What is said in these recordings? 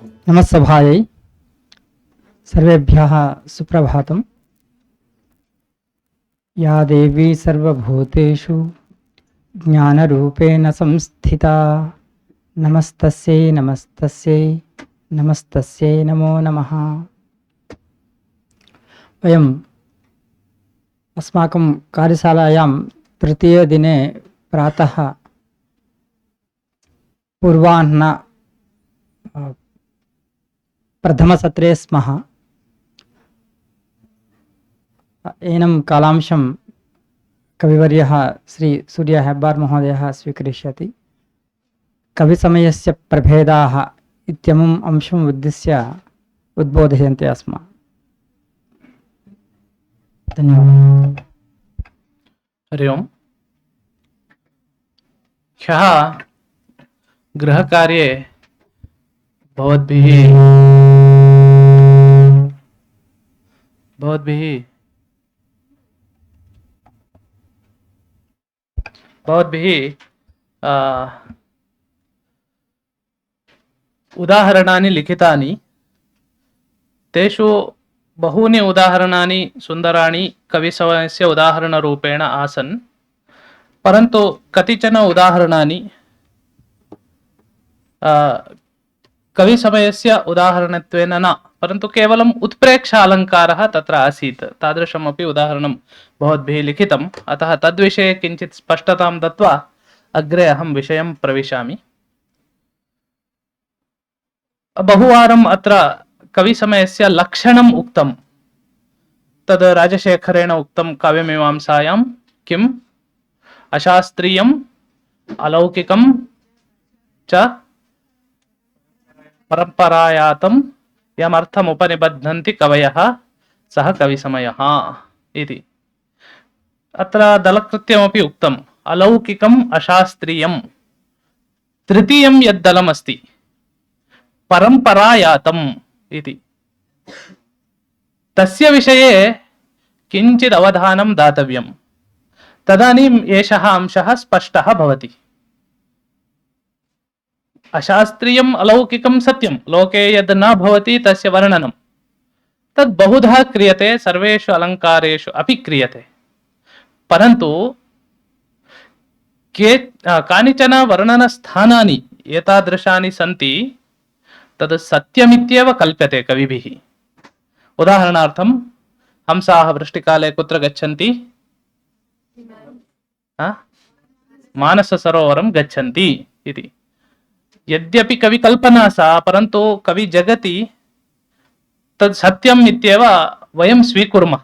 नमस्सभायै सर्वेभ्यः सुप्रभातम्। या देवी सर्वभूतेषु ज्ञानरूपेण संस्थिता नमस्तस्यै नमस्तस्यै नमस्तस्यै नमो नमः। वयम् अस्माकं कार्यशालायां तृतीयदिने प्रातः पूर्वाह्न प्रथमसत्रे स्मः। एनं कालांशं कविवर्यः श्री सूर्य हेब्बार् महोदयः स्वीकरिष्यति। कविसमयस्य प्रभेदाः इत्यमुम् अंशम् उद्दिश्य उद्बोधयन्ति स्म। धन्यवादः। हरि ओम्। ह्यः गृहकार्ये भवद्भिः उदाहरणानि लिखितानि। तेषु बहूनि उदाहरणानि सुन्दराणि कविसमयस्य उदाहरणरूपेण आसन्, परन्तु कतिचन उदाहरणानि कविसमयस्य उदाहरणत्वेन न, परन्तु केवलम् उत्प्रेक्षा अलङ्कारः तत्र आसीत्। तादृशमपि उदाहरणं भवद्भिः लिखितम्। अतः तद्विषये किञ्चित् स्पष्टतां दत्वा अग्रे अहं विषयं प्रविशामि। बहुवारम् अत्र कविसमयस्य लक्षणम् उक्तं। तद् राजशेखरेण उक्तं काव्यमीमांसायां। किम्? अशास्त्रीयम् अलौकिकं च परम्परायातं यमर्थमुपनिबध्नन्ति कवयः सः कविसमयः इति। अत्र दलकृत्यमपि उक्तम्। अलौकिकम् अशास्त्रीयं तृतीयं यद्दलम् अस्ति परम्परायातम् इति। तस्य विषये किञ्चित् अवधानं दातव्यं। तदानीम् एषः अंशः स्पष्टः भवति। अशास्त्रीयम् अलौकिकं सत्यं, लोके यद् न भवति तस्य वर्णनं तद् बहुधा क्रियते, सर्वेषु अलङ्कारेषु अपि क्रियते। परन्तु कानिचन वर्णनस्थानानि एतादृशानि सन्ति, तद् सत्यमित्येव कल्प्यते कविभिः। उदाहरणार्थं हंसाः वृष्टिकाले कुत्र गच्छन्ति? मानससरोवरं गच्छन्ति इति। यद्यपि कविकल्पना सा, परन्तु कवि जगति तद् सत्यम् इत्येव वयं स्वीकुर्मः।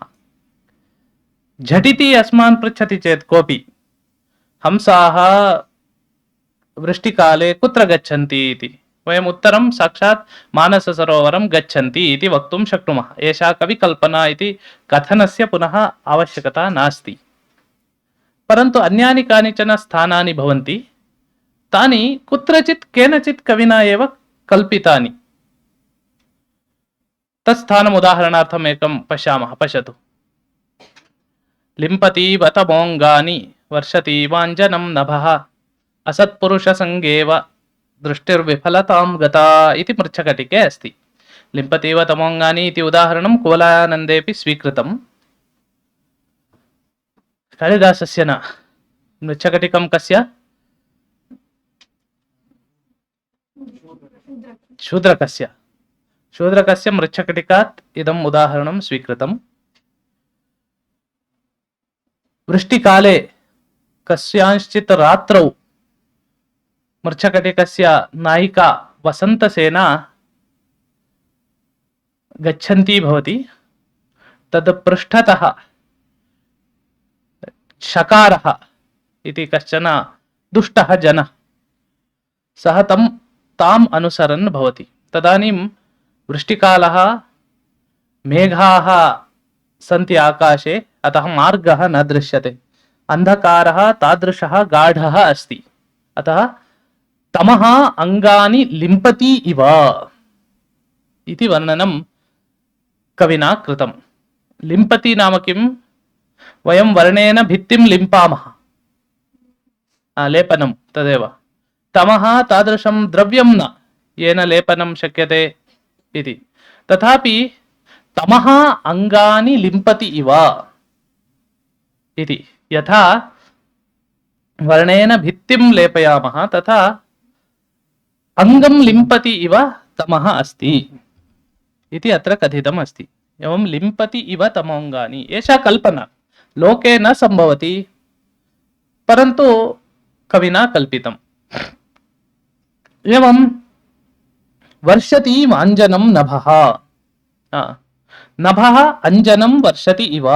झटिति अस्मान् पृच्छति चेत् कोऽपि, हंसाः वृष्टिकाले कुत्र गच्छन्ति इति, वयम् उत्तरं साक्षात् मानससरोवरं गच्छन्ति इति वक्तुं शक्नुमः। एषा कविकल्पना इति कथनस्य पुनः आवश्यकता नास्ति। परन्तु अन्यानि कानिचन स्थानानि भवन्ति, तानि कुत्रचित् केनचित् कविना एव कल्पितानि। तत्स्थानम् उदाहरणार्थम् एकं पश्यामः। पश्यतु। लिम्पतीव तमोऽङ्गानि वर्षतीवाञ्जनं नभः असत्पुरुषसङ्गेव दृष्टिर्विफलतां गता इति मृच्छकटिके अस्ति। लिम्पतीव तमोऽङ्गानि इति उदाहरणं कुवलयानन्देऽपि स्वीकृतं, कालिदासस्य न। मृच्छकटिकं कस्य? शूद्रकस्य। शूद्रकस्य मृच्छकटिकात् इदम् उदाहरणं स्वीकृतं। वृष्टिकाले कस्यांश्चित् रात्रौ मृच्छकटिकस्य नायिका वसन्तसेना गच्छन्ती भवति। तद् पृष्ठतः शकारः इति कश्चन दुष्टः जनः, सः ताम् अनुसरन् भवति। तदानीं वृष्टिकालः, मेघाः सन्ति आकाशे, अतः मार्गः न दृश्यते। अन्धकारः तादृशः गाढः अस्ति। अतः तमः अङ्गानि लिम्पति इव इति वर्णनं कविना कृतं। लिम्पति नाम किं? वयं वर्णेन भित्तिं लिम्पामः, लेपनं तदेव। तमः तादृशं द्रव्यं न, येन लेपनं शक्यते इति। तथापि तमः अङ्गानि लिम्पति इव इति। यथा वर्णेन भित्तिं लेपयामः तथा अङ्गं लिम्पति इव तमः अस्ति इति अत्र कथितम् अस्ति। एवं लिम्पति इव तमोऽङ्गानि, एषा कल्पना लोके न सम्भवति, परन्तु कविना कल्पितम्। एवं वर्षति वाञ्जनं नभः, नभः अञ्जनं वर्षति इव।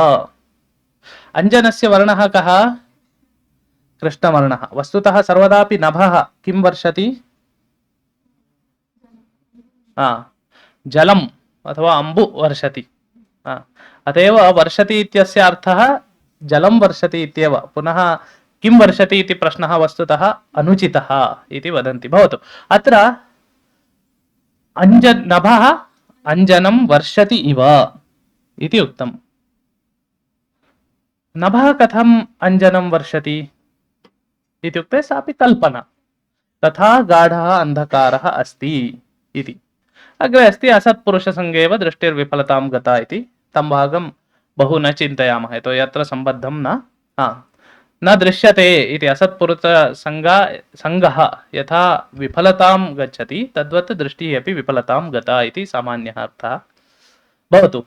अञ्जनस्य वर्णः कः? कृष्णवर्णः। वस्तुतः सर्वदापि नभः किं वर्षति? जलम् अथवा अम्बु वर्षति। अतएव वर्षति इत्यस्य अर्थः जलं वर्षति इत्येव। पुनः किं वर्षति इति प्रश्नः वस्तुतः अनुचितः इति वदन्ति। भवतु, अत्र नभः अञ्जनं वर्षति इव इति उक्तम्। नभः कथम् अञ्जनं वर्षति इत्युक्ते सापि कल्पना, तथा गाढः अन्धकारः अस्ति इति। अग्रे अस्ति असत्पुरुषसङ्गेव दृष्टिर्विफलतां गता इति। तं भागं बहु न चिन्तयामः, यतो यत्र सम्बद्धं न दृश्यते इति। असत्पुरुषसङ्गः यथा विफलतां गच्छति तद्वत् दृष्टिः अपि विफलतां गता इति सामान्यः अर्थः। भवतु,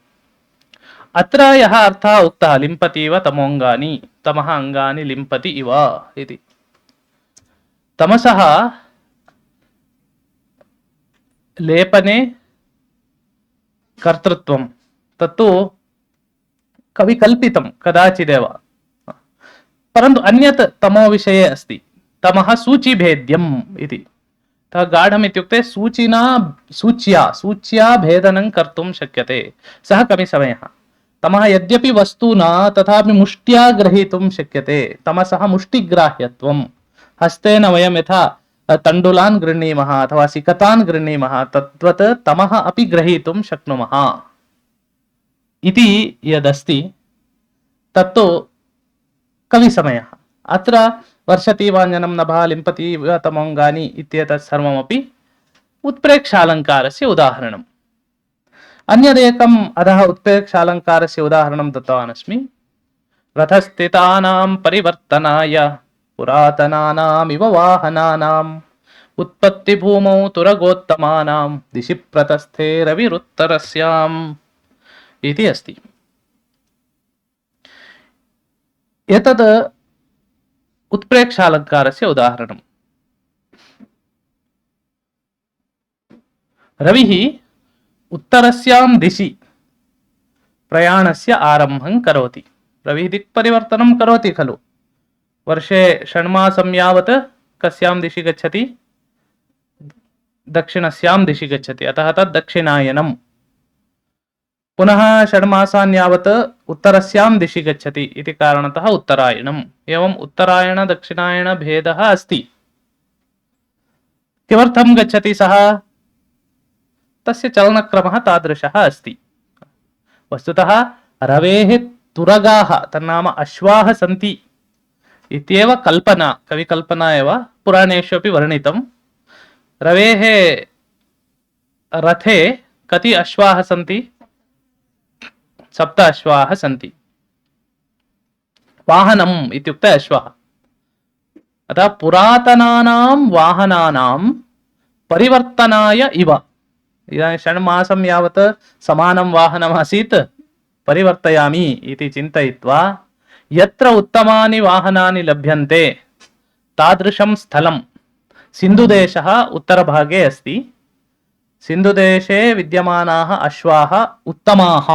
अत्र यः अर्थः उक्तः लिम्पति इव तमोऽङ्गानि, तमः अङ्गानि लिम्पति इव इति। तमसः लेपने कर्तृत्वं तत्तु कविकल्पितं कदाचिदेव, परन्तु अन्यत् तमो विषये अस्ति। तमः सूचिभेद्यम् इति। गाढम् इत्युक्ते सूच्या भेदनं कर्तुं शक्यते, सः कविसमयः। तमः यद्यपि वस्तु न, तथापि मुष्ट्या ग्रहीतुं शक्यते। तमसः मुष्टिग्राह्यत्वं। हस्तेन वयं यथा तण्डुलान् गृह्णीमः अथवा सिकतान् गृह्णीमः तद्वत् तमः अपि ग्रहीतुं शक्नुमः इति यदस्ति तत्तु कविसमयः। अत्र वर्षति वाञ्जनं नभः लिम्पति इव तमोऽङ्गानि इत्येतत् सर्वमपि उत्प्रेक्षालङ्कारस्य उदाहरणम्। अन्यदेकम् अधः उत्प्रेक्षालङ्कारस्य उदाहरणं दत्तवान् अस्मि। रथस्थितानां परिवर्तनाय पुरातनानामिव वाहनानाम् उत्पत्तिभूमौ तुरगोत्तमानां दिशि प्रतस्थे रविरुत्तरस्याम् इति अस्ति। एतद् उत्प्रेक्षालङ्कारस्य उदाहरणम्। रविः उत्तरस्यां दिशि प्रयाणस्य आरम्भं करोति। रविः दिक्परिवर्तनं करोति खलु। वर्षे षण्मासं यावत् कस्यां दिशि गच्छति? दक्षिणस्यां दिशि गच्छति, अतः तद् दक्षिणायनं। पुनः षण्मासान् यावत् उत्तरस्यां दिशि गच्छति इति कारणतः उत्तरायणम्। एवम् उत्तरायण दक्षिणायण भेदः अस्ति। किमर्थं गच्छति सः? तस्य चलनक्रमः तादृशः अस्ति। वस्तुतः रवेः तुरगाः, तन्नाम अश्वाः सन्ति इत्येव कल्पना, कविकल्पना एव। पुराणेषु अपि वर्णितं। रवेः रथे कति अश्वाः सन्ति? 7 अश्वाः सन्ति। वाहनम् इत्युक्ते अश्वः। अतः पुरातनानां वाहनानां परिवर्तनाय इव। इदानीं षण्मासं यावत् समानं वाहनम् आसीत्, परिवर्तयामि इति चिन्तयित्वा यत्र उत्तमानि वाहनानि लभ्यन्ते तादृशं स्थलं सिन्धुदेशः उत्तरभागे अस्ति। सिन्धुदेशे विद्यमानाः अश्वाः उत्तमाः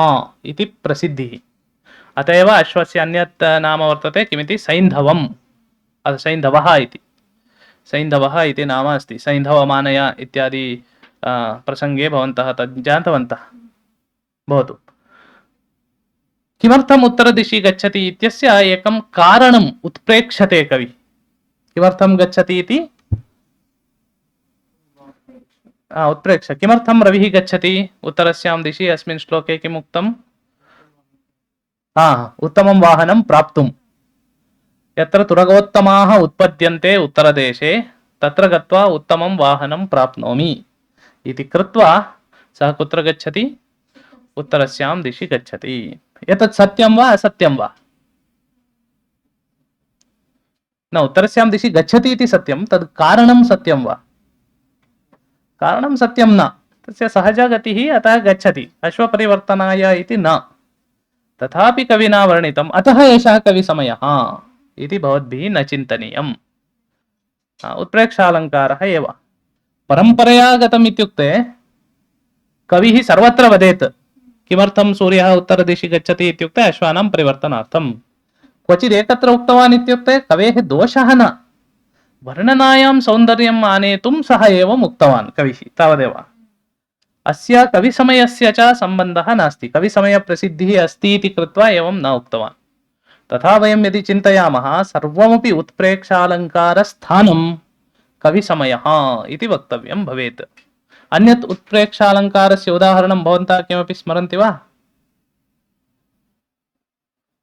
इति प्रसिद्धिः। अत एव अश्वस्य अन्यत् नाम वर्तते किमिति? सैन्धवम्, सैन्धवः इति। सैन्धवः इति नाम अस्ति। सैन्धवमानय इत्यादि प्रसङ्गे भवन्तः तद् ज्ञातवन्तः। भवतु, किमर्थम् उत्तरदिशि गच्छति इत्यस्य एकं कारणम् उत्प्रेक्षते कवि। किमर्थं गच्छति इति उत्प्रेक्ष। किमर्थं रविः गच्छति उत्तरस्यां दिशि? अस्मिन् श्लोके किम् उक्तम्? उत्तमं वाहनं प्राप्तुं। यत्र तुरगोत्तमाः उत्पद्यन्ते उत्तरदेशे तत्र गत्वा उत्तमं वाहनं प्राप्नोमि इति कृत्वा सः कुत्र गच्छति? उत्तरस्यां दिशि गच्छति। एतत् सत्यं वा असत्यं वा? न, उत्तरस्यां दिशि गच्छति इति सत्यं, तद् कारणं सत्यं वा? कारणं सत्यं न, तस्य सहजा गतिः, अतः गच्छति, अश्वपरिवर्तनाय इति न। तथापि कविना वर्णितम्, अतः एषः कविसमयः इति भवद्भिः न चिन्तनीयम्। उत्प्रेक्षालङ्कारः एव। परम्परया गतम् इत्युक्ते कविः सर्वत्र वदेत्। किमर्थं सूर्यः उत्तरदिशि गच्छति इत्युक्ते अश्वानां परिवर्तनार्थं। क्वचित् एकत्र उक्तवान् इत्युक्ते कवेः दोषः न, वर्णनायां सौन्दर्यम् आनेतुं सः एवम् उक्तवान् कविः, तावदेव। अस्य कविसमयस्य च सम्बन्धः नास्ति, कविसमयप्रसिद्धिः अस्ति इति कृत्वा एवं न उक्तवान्। तथा वयं यदि चिन्तयामः सर्वमपि उत्प्रेक्षालङ्कारस्थानं कविसमयः इति वक्तव्यं भवेत्। अन्यत् उत्प्रेक्षालङ्कारस्य उदाहरणं भवन्तः किमपि स्मरन्ति वा?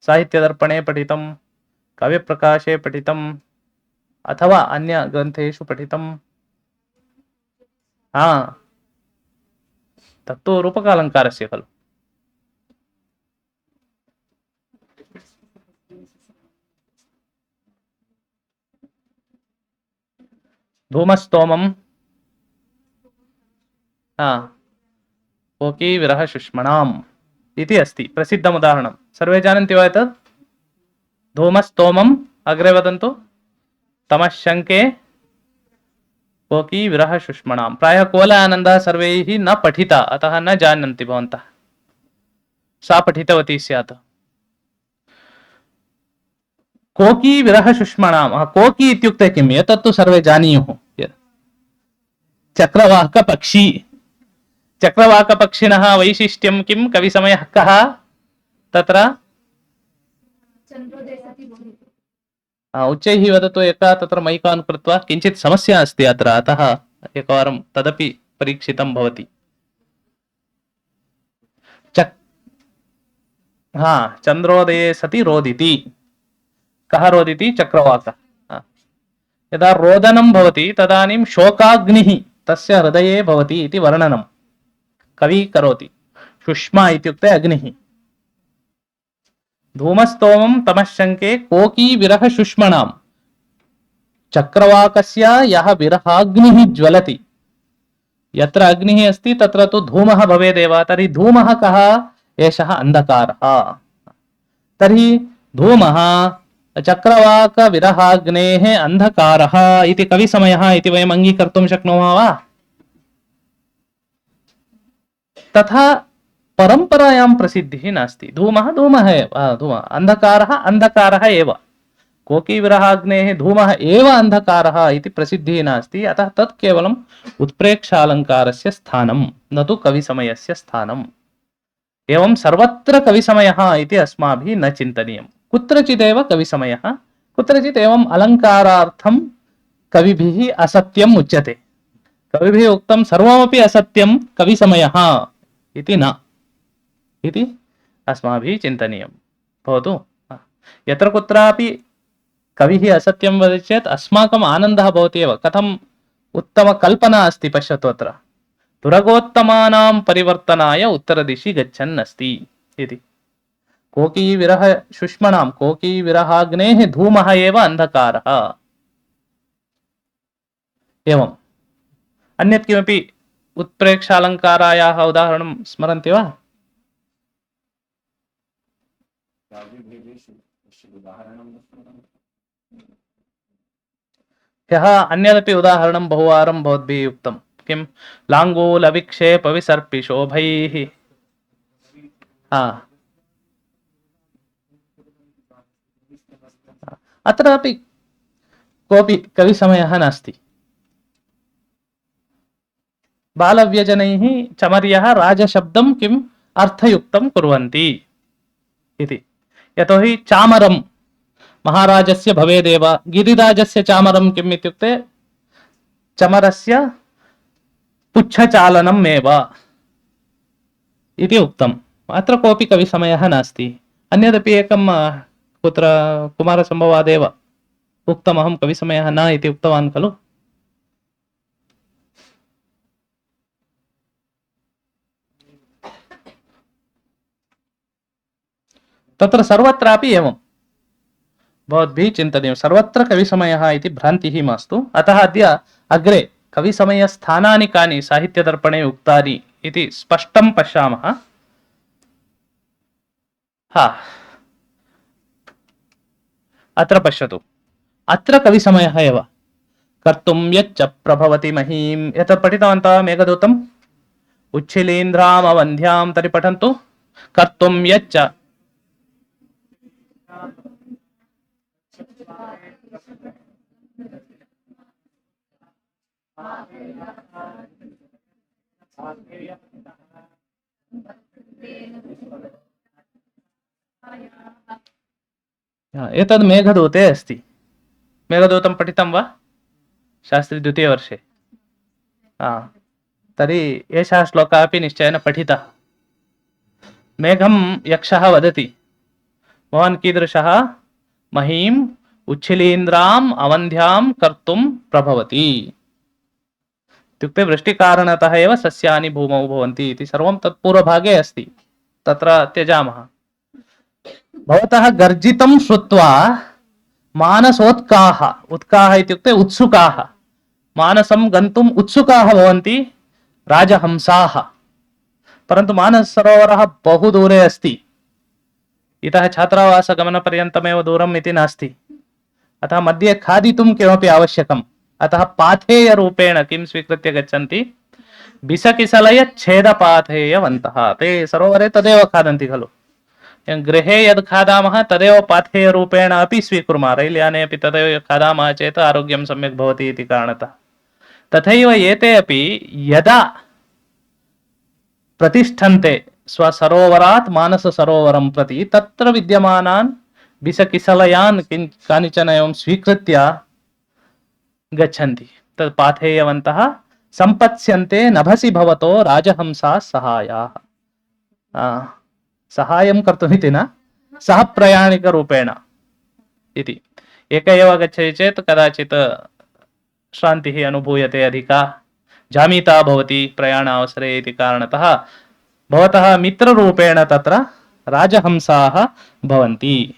साहित्यदर्पणे पठितं, काव्यप्रकाशे पठितं, अथवा अन्य ग्रन्थेषु पठितं। तत्तु रूपकालङ्कारस्य खलु। धूमस्तोमं कोकी विरह शुष्मणाम् इति अस्ति प्रसिद्धम् उदाहरणं। सर्वे जानन्ति वा एतत्? धूमस्तोमम् अग्रे वदन्तु। तमश्शङ्के कोकी विरह शुष्मणां। प्रायः कोलानन्दः सर्वैः न पठिता, अतः न जानन्ति भवन्तः। सा पठितवती स्यात्। कोकी विरह शुष्मणां, कोकी इत्युक्ते किम्? एतत्तु सर्वे जानीयुः। चक्रवाक पक्षी। चक्रवाक पक्षिणः वैशिष्ट्यं किं? कविसमयः कः तत्र? उच्चैः वदतु एकः, तत्र मैक् आन् कृत्वा। किञ्चित् समस्या अस्ति अत्र, अतः एकवारं तदपि परीक्षितं भवति। चन्द्रोदये सति रोदिति। कः रोदिति? चक्रवाकः। यदा रोदनं भवति तदानीं शोकाग्निः तस्य हृदये भवति इति वर्णनं कवि करोति। शुष्मा इत्युक्ते अग्निः। धूमस्तोमं तमश्शङ्के कोकी विरह शुष्मणां। चक्रवाकस्य यः विरहाग्निः ज्वलति, यत्र अग्निः अस्ति तत्र तु धूमः भवेदेव। तर्हि धूमः कः? एषः अन्धकारः। तर्हि धूमः चक्रवाक विरहाग्नेः अन्धकारः इति कविसमयः इति वयम् अङ्गीकर्तुं शक्नुमः वा? तथा परम्परायां प्रसिद्धिः नास्ति। धूमः धूमः एव, धूमः। अन्धकारः अन्धकारः एव। कोकी विरहाग्नेः धूमः एव अन्धकारः इति प्रसिद्धिः नास्ति। अतः तत् केवलम् उत्प्रेक्षालङ्कारस्य स्थानं, न तु कविसमयस्य स्थानम्। एवं सर्वत्र कविसमयः इति अस्माभिः न चिन्तनीयम्। कुत्रचिदेव कविसमयः, कुत्रचित् एवम् अलङ्कारार्थं कविभिः असत्यम् उच्यते। कविभिः उक्तं सर्वमपि असत्यं कविसमयः इति न, इति अस्माभिः चिन्तनीयं भवतु। यत्र कुत्रापि कविः असत्यं वदति चेत् अस्माकम् आनन्दः भवति एव। कथम् उत्तमकल्पना अस्ति पश्यतु अत्र। तुरगोत्तमानां परिवर्तनाय उत्तरदिशि गच्छन् अस्ति इति। कोकी विरह शुष्मणां, कोकी विरहाग्नेः धूमः एव अन्धकारः। एवम् अन्यत् किमपि उत्प्रेक्षालङ्कारायाः उदाहरणं स्मरन्ति वा? ह्यः अन्यदपि उदाहरणं बहुवारं भवद्भिः उक्तं। किं? लाङ्गूलविक्षेप विसर्पिशोभैः। अत्रापि कोऽपि कविसमयः नास्ति। बालव्यजनैः चमर्यः राजशब्दं किम् अर्थयुक्तं कुर्वन्ति इति। यतोहि चामरं महाराजस्य भवेदेव। गिरिराजस्य चामरं किम् इत्युक्ते चमरस्य पुच्छचालनम् एव इति उक्तम्। अत्र कोऽपि कविसमयः नास्ति। अन्यदपि एकं कुत्र कुमारसम्भवादेव उक्तमहं कविसमयः न इति उक्तवान् खलु। तत्र सर्वत्रापि एवं भवद्भिः चिन्तनीयं। सर्वत्र कविसमयः इति भ्रान्तिः मास्तु। अतः अद्य अग्रे कविसमयस्थानानि कानि साहित्यदर्पणे उक्तानि इति स्पष्टं पश्यामः। अत्र पश्यतु, अत्र कविसमयः एव कर्तुं यच्च प्रभवति महीम्, एतत् पठितवन्तः मेघदूतम्। उच्छिलीन्द्रामवन्ध्यां तर्हि पठन्तु। कर्तुं यच्च एतद् मेघदूते अस्ति। मेघदूतं पठितं वा शास्त्री द्वितीयवर्षे? तर्हि एषः श्लोकः अपि निश्चयेन पठितः। मेघं यक्षः वदति, भवान् कीदृशः? महीम् उच्छिलीन्द्राम् अवन्ध्यां कर्तुं प्रभवति। इत्युक्ते वृष्टिकारणतः एव सस्यानि भूमौ भवन्ति इति सर्वं तत्पूर्वभागे अस्ति, तत्र त्यजामः। भवतः गर्जितं श्रुत्वा मानसोत्काः, उत्काः इत्युक्ते उत्सुकाः, मानसं गन्तुम् उत्सुकाः भवन्ति राजहंसाः। परन्तु मानससरोवरः बहु दूरे अस्ति, इतः छात्रावासगमनपर्यन्तमेव दूरम् इति नास्ति। अतः मध्ये खादितुं किमपि आवश्यकम्। अतः पाथेयरूपेण किं स्वीकृत्य गच्छन्ति? बिसकिसलयच्छेदपाथेयवन्तः। ते सरोवरे तदेव खादन्ति खलु। गृहे यद् खादामः तदेव पाथेयरूपेण अपि स्वीकुर्मः। रैल्याने अपि तदेव खादामः चेत् आरोग्यं सम्यक् भवति इति कारणतः। तथैव एते अपि यदा प्रतिष्ठन्ते स्वसरोवरात् मानससरोवरं प्रति, तत्र विद्यमानान् बिसकिसलयान् कानिचन एवं स्वीकृत्य गच्छन्ति। तत् पाथेयवन्तः सम्पत्स्यन्ते नभसि भवतो राजहंसाः सहायाः। सहायं कर्तुमिति न, सह प्रयाणिकरूपेण इति। एक एव गच्छति चेत् कदाचित् श्रान्तिः अनुभूयते अधिका, जामिता भवति प्रयाणावसरे इति कारणतः भवतः मित्ररूपेण तत्र राजहंसाः भवन्ति।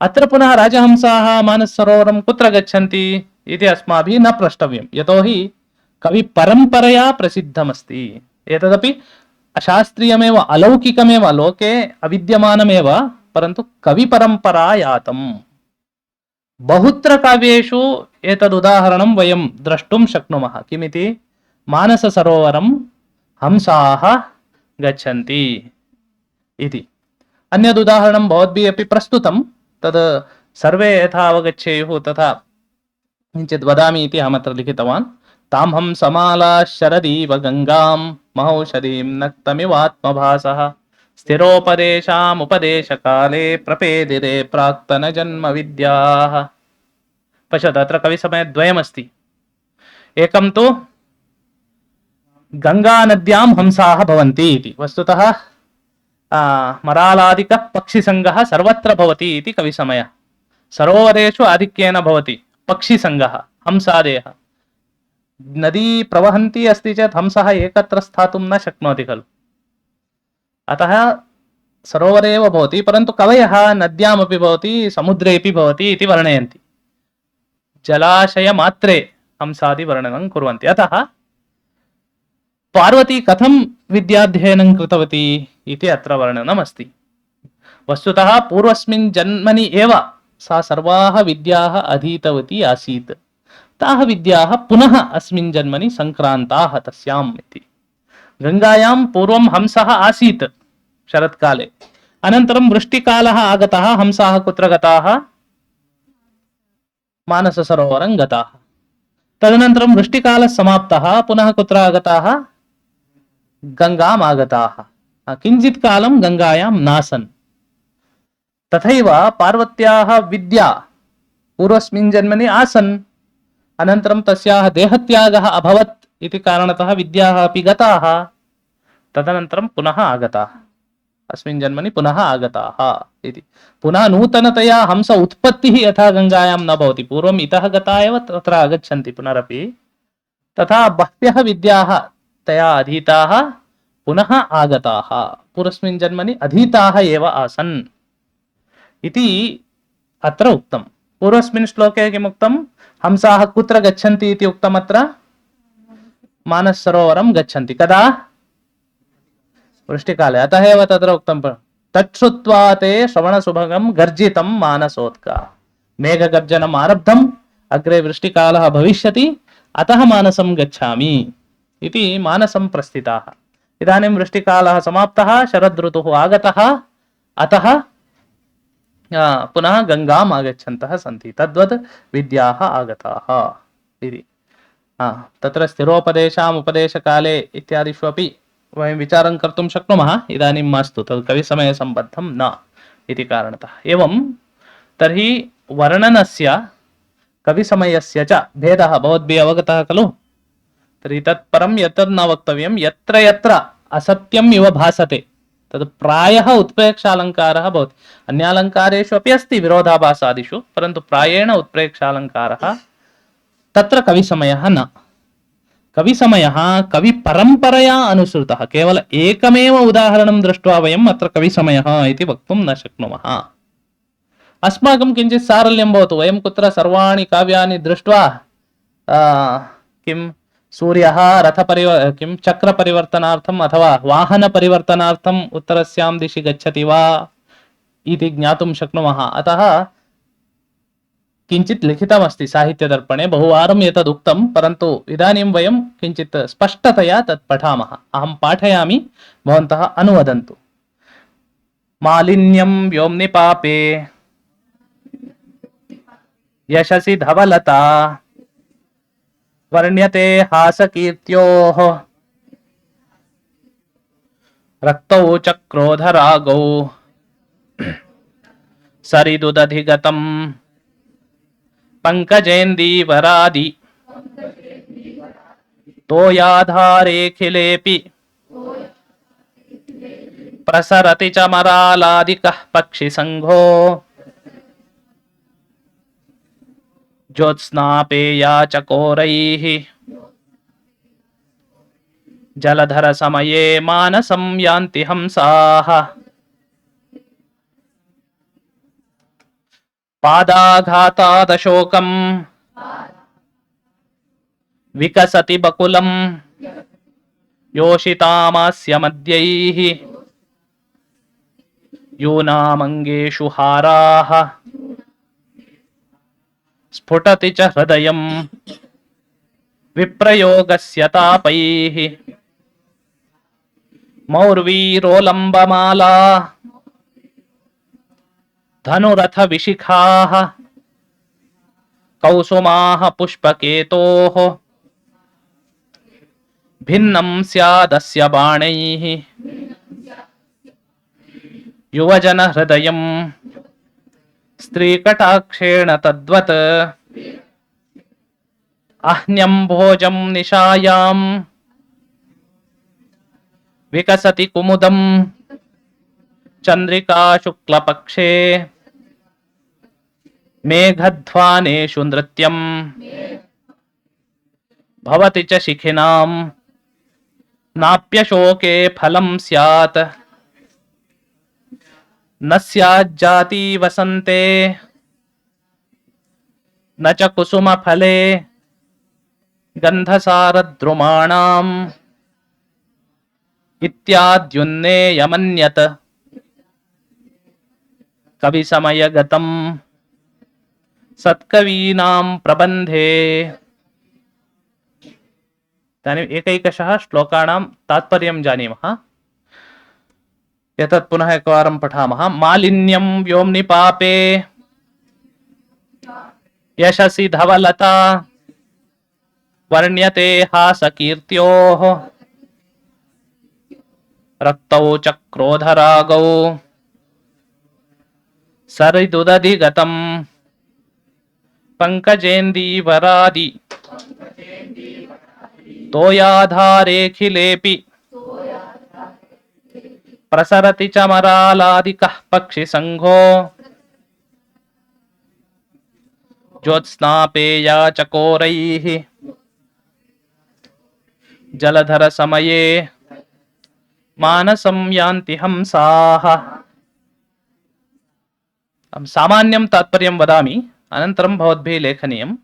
अत्र पुनः राजहंसाः मानससरोवरं कुत्र गच्छन्ति इति अस्माभिः न प्रष्टव्यं, यतोहि कविपरम्परया प्रसिद्धमस्ति। एतदपि अशास्त्रीयमेव, अलौकिकमेव, लोके अविद्यमानमेव, परन्तु कविपरम्परायातम्। बहुत्र काव्येषु एतदुदाहरणं वयं द्रष्टुं शक्नुमः। किमिति? मानससरोवरं हंसाः गच्छन्ति इति। अन्यदुदाहरणं भवद्भिः अपि प्रस्तुतं, तद् सर्वे यथा अवगच्छेयुः तथा किञ्चित् वदामि इति अहमत्र लिखितवान्। तां हंसमाला शरदीव गङ्गां महौषधीं नक्तमिवात्मभासः स्थिरोपदेशामुपदेशकाले प्रपेदिरे प्राक्तनजन्मविद्याः। पश्यतु, अत्र कविसमयद्वयमस्ति। एकं तु गङ्गानद्यां हंसाः भवन्ति इति। वस्तुतः मरालादिकः पक्षिसङ्गः सर्वत्र भवति इति कविसमयः। सरोवरेषु आधिक्येन भवति पक्षिसङ्गः, हंसादयः। नदी प्रवहन्ती अस्ति चेत् हंसः एकत्र स्थातुं न शक्नोति खलु। अतः सरोवरे एव भवति, परन्तु कवयः नद्यामपि भवति समुद्रेपि भवति इति वर्णयन्ति। जलाशयमात्रे हंसादिवर्णनं कुर्वन्ति। अतः पार्वती कथं विद्याध्ययनं कृतवती इति अत्र वर्णनमस्ति। वस्तुतः पूर्वस्मिन् जन्मनि एव सा सर्वाः विद्याः अधीतवती आसीत्। ताः विद्याः पुनः अस्मिन् जन्मनि संक्रान्ताः तस्याम् इति। गङ्गायां पूर्वं हंसः आसीत् शरत्काले, अनन्तरं वृष्टिकालः आगतः, हंसाः कुत्र गताः? मानससरोवरं गताः। तदनन्तरं वृष्टिकालः समाप्तः, पुनः कुत्र आगताः? गङ्गाम् आगताः। किञ्चित् कालं गङ्गायां नासन्। तथैव पार्वत्याः विद्या पूर्वस्मिन् जन्मनि आसन्, अनन्तरं तस्याः देहत्यागः अभवत् इति कारणतः विद्याः अपि गताः। तदनन्तरं पुनः आगताः, अस्मिन् जन्मनि पुनः आगताः इति। पुनः नूतनतया हंस उत्पत्तिः यथा गङ्गायां न भवति, पूर्वम् इतः गता एव तत्र आगच्छन्ति पुनरपि, तथा बह्व्यः विद्याः तया अधीताः पुनः आगताः। पूर्वस्मिन् जन्मनि अधीताः एव आसन् इति अत्र उक्तं। पूर्वस्मिन् श्लोके किमुक्तं? हंसाः कुत्र गच्छन्ति इति उक्तम् अत्र? मानससरोवरं गच्छन्ति। कदा? वृष्टिकाले। अतः एव तत्र उक्तं तच्छ्रुत्वा ते श्रवणसुभगं गर्जितं मानसोत्का। मेघगर्जनम् आरब्धम्, अग्रे वृष्टिकालः भविष्यति, अतः मानसं गच्छामि इति मानसं प्रस्थिताः। इदानीं वृष्टिकालः समाप्तः, शरदृतुः आगतः, अतः पुनः गङ्गाम् आगच्छन्तः सन्ति। तद्वत् विद्याः आगताः इति। तत्र स्थिरोपदेशाम् उपदेशकाले इत्यादिषु अपि वयं विचारं कर्तुं शक्नुमः। इदानीं मास्तु, तद् कविसमयसम्बद्धं न इति कारणतः। एवं तर्हि वर्णनस्य कविसमयस्य च भेदः भवद्भिः अवगतः खलु? तर्हि तत्परं यत् न वक्तव्यं, यत्र यत्र असत्यम् इव भासते तद् प्रायः उत्प्रेक्षालङ्कारः भवति। अन्यालङ्कारेषु अपि अस्ति विरोधाभासादिषु, परन्तु प्रायेण उत्प्रेक्षालङ्कारः। तत्र कविसमयः न। कविसमयः कविपरम्परया अनुसृतः। केवल एकमेव उदाहरणं दृष्ट्वा वयम् अत्र कविसमयः इति वक्तुं न शक्नुमः। अस्माकं किञ्चित् सारल्यं भवतु। वयं कुत्र सर्वाणि काव्यानि दृष्ट्वा किं सूर्यः किं चक्रपरिवर्तनार्थम् अथवा वाहनपरिवर्तनार्थम् उत्तरस्यां दिशि गच्छति वा इति ज्ञातुं शक्नुमः। अतः किञ्चित् लिखितमस्ति साहित्यदर्पणे, बहुवारम् एतद् उक्तं, परन्तु इदानीं वयं किञ्चित् स्पष्टतया तत् पठामः। अहं पाठयामि, भवन्तः अनुवदन्तु। मालिन्यं व्योम्नि पापे यशसि धवलता वर्ण्यते हासकीर्त्योः रक्तौ चक्रोधरागौ सरिदुदधिगतं पंकजेन्दीवरादि तोयाधारेऽखिलेऽपि प्रसरति च मरालादिकः पक्षिसङ्घो ज्योत्स्नापेया चकोरैः जलधरसमये मानसं यान्ति हंसाः पादाघातादशोकं विकसति बकुलं योषितामास्य मद्यैः यूनामङ्गेषु हाराः स्फुटति च हृदयं विप्रयोगस्य तापैः मौर्वीरोलम्बमाला धनुरथ विशिखाः कौसुमाः पुष्पकेतोः भिन्नं स्यादस्य बाणैः युवजन हृदयं स्त्रीकटाक्षेण तद्वत् अह्न्यं भोजं निशायां विकसति कुमुदं चन्द्रिका शुक्लपक्षे मेघध्वानेषु नृत्यं भवति च शिखिनां नाप्यशोके फलं स्यात् न स्याज्जाति वसन्ते न च कुसुमफले गन्धसारद्रुमाणाम् इत्याद्युन्नेयमन्यत् कविसमयगतं सत्कवीनां प्रबन्धे। इदानीम् एकैकशः श्लोकानां तात्पर्यं जानीमः। एतत् पुनः एकवारं पठामः। मालिन्यं व्योम्नि पापे यशसि धवलता वर्ण्यते हासकीर्त्योः रक्तौ चक्रोधरागौ सरिदुदधिगतं पंकजेन्दीवरादि तोयाधारेऽखिलेऽपि प्रसरति च मरालादिकः पक्षिसङ्घो ज्योत्स्नापेया चकोरैः जलधरसमये मानसं यान्ति हंसाः। सामान्यं तात्पर्यं वदामि, अनन्तरं भवद्भिः लेखनीयम्।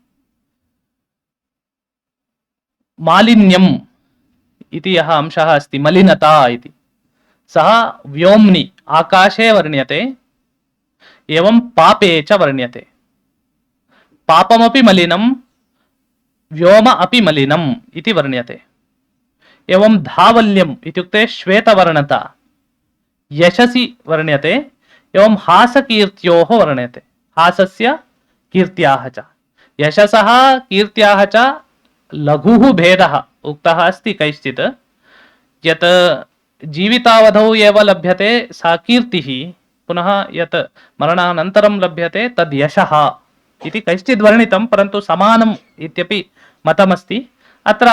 मालिन्यम् इति यः अंशः अस्ति, मलिनता इति, सः व्योम्नि आकाशे वर्ण्यते, एवं पापे च वर्ण्यते। पापमपि मलिनं, व्योम अपि मलिनम् इति वर्ण्यते। एवं धावल्यम् इत्युक्ते श्वेतवर्णता यशसि वर्ण्यते, एवं हासकीर्त्योः वर्ण्यते, हासस्य कीर्त्याः च। यशसः कीर्त्याः च लघुः भेदः उक्तः अस्ति कैश्चित्, यत् जीवितावधौ एव लभ्यते सा कीर्तिः, पुनः यत् मरणानन्तरं लभ्यते तद् यशः इति कैश्चित् वर्णितं, परन्तु समानम् इत्यपि मतमस्ति। अत्र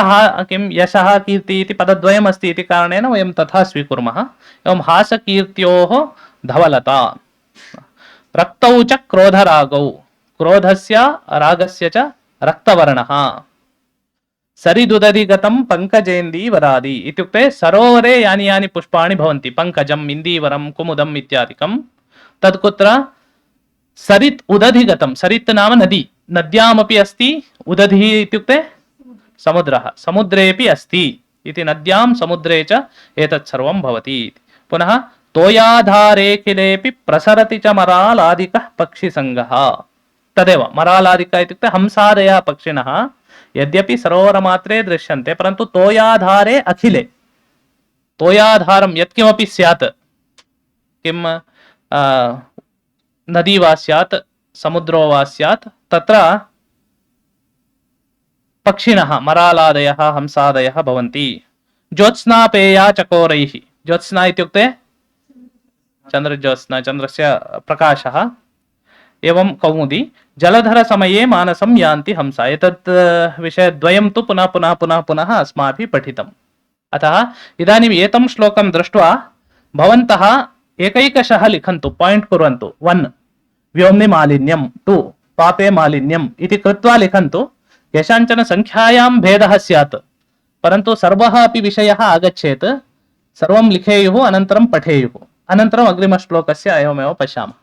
किं यशः कीर्ति इति पदद्वयम् अस्ति इति कारणेन वयं तथा स्वीकुर्मः। एवं हासकीर्त्योः धवलता। रक्तौ च क्रोधरागौ, क्रोधस्य रागस्य च रक्तवर्णः। सरिदुदधिगतं पङ्कजेन्दी वरादि इत्युक्ते सरोवरे यानि यानि पुष्पाणि भवन्ति, पङ्कजम्, इन्दीवरं, कुमुदम् इत्यादिकं, तत् कुत्र सरित् उदधिगतं। सरित् नाम नदी, नद्यामपि अस्ति। उदधिः इत्युक्ते समुद्रः, समुद्रेऽपि अस्ति इति। नद्यां समुद्रे च एतत् सर्वं भवति। पुनः तोयाधारेऽखिलेऽपि प्रसरति च मरालादिकः पक्षिसङ्गः। तदेव मरालादिक इत्युक्ते हंसादयः पक्षिणः यद्यपि सरोवरमात्रे दृश्यन्ते, परन्तु तोयाधारे अखिले, तोयाधारं यत्किमपि स्यात्, किं नदी वा स्यात्, समुद्रो वा स्यात्, तत्र पक्षिणः मरालादयः हंसादयः भवन्ति। ज्योत्स्नापेया चकोरैः, ज्योत्स्ना इत्युक्ते चन्द्रज्योत्स्ना, चन्द्रस्य प्रकाशः। एवं कौमुदी जलधर समये मानसं यान्ति हंसा। एतत् विषयद्वयं तु पुनः पुनः पुनः पुनः अस्माभिः पठितम्। अतः इदानीम् एतं श्लोकं दृष्ट्वा भवन्तः एकैकशः लिखन्तु, पायिण्ट् कुर्वन्तु। 1 व्योम्नि मालिन्यं, 2 पापे मालिन्यम् इति कृत्वा लिखन्तु। केषाञ्चन संख्यायां भेदः स्यात्, परन्तु सर्वः अपि विषयः आगच्छेत्, सर्वं लिखेयुः, अनन्तरं पठेयुः, अनन्तरम् अग्रिमश्लोकस्य एवमेव पश्यामः।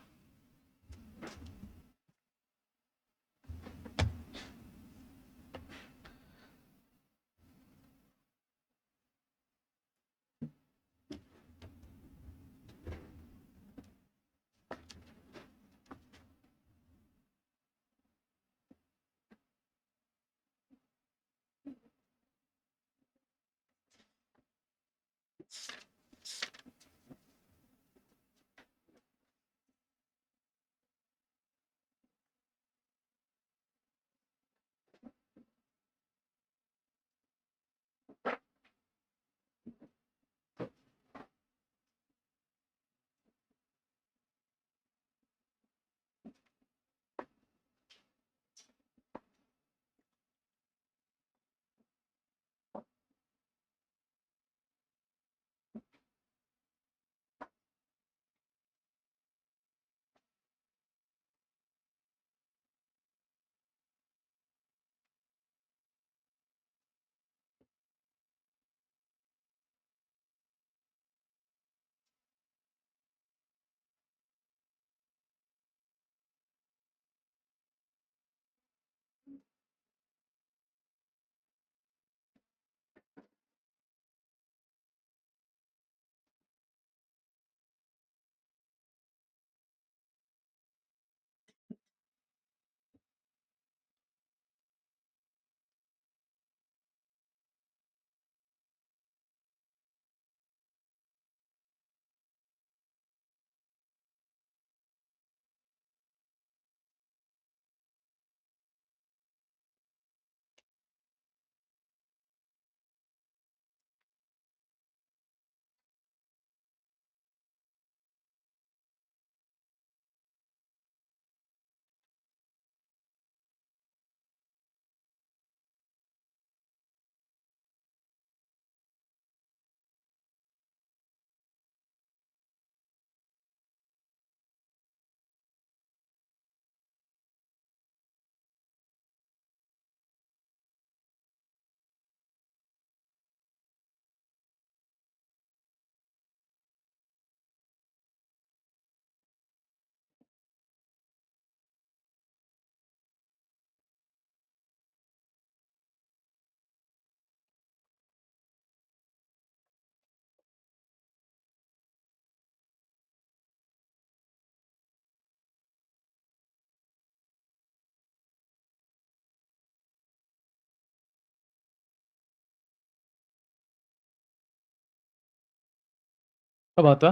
अभवत् वा?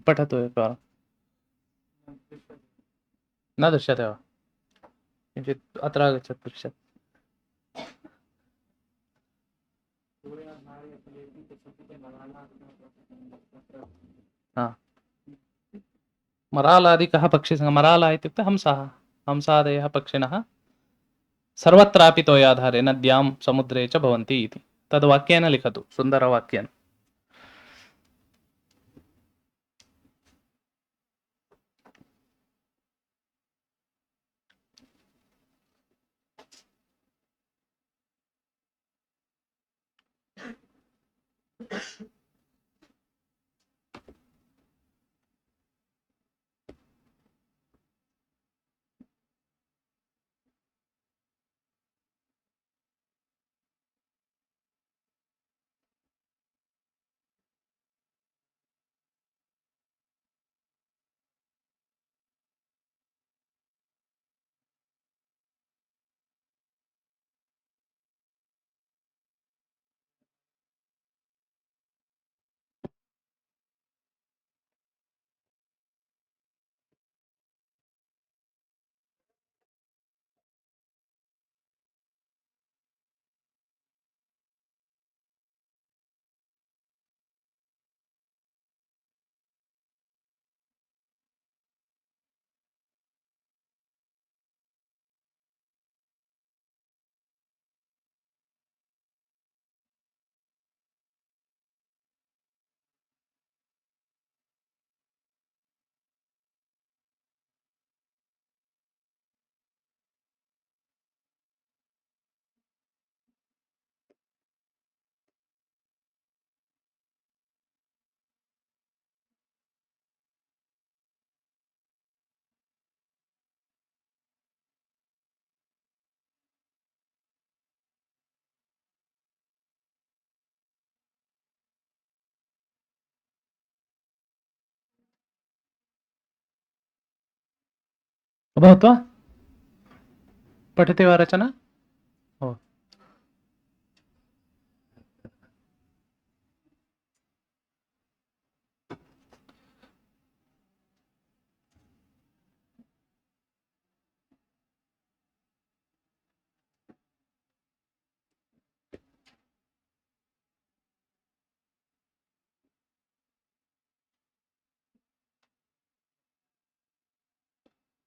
पठतु एकवारं। न दृश्यते वा? किञ्चित् अत्र आगच्छतु पृच्छतु। हा, मरालादिकः पक्षिसङ्घः, मराला इत्युक्ते हंसः, हंसादयः पक्षिणः सर्वत्रापि तोयाधारे नद्यां समुद्रे च भवन्ति इति। तद् वाक्येन लिखतु, सुन्दरवाक्येन। अभवत् वा? पठति वा रचना? ओ,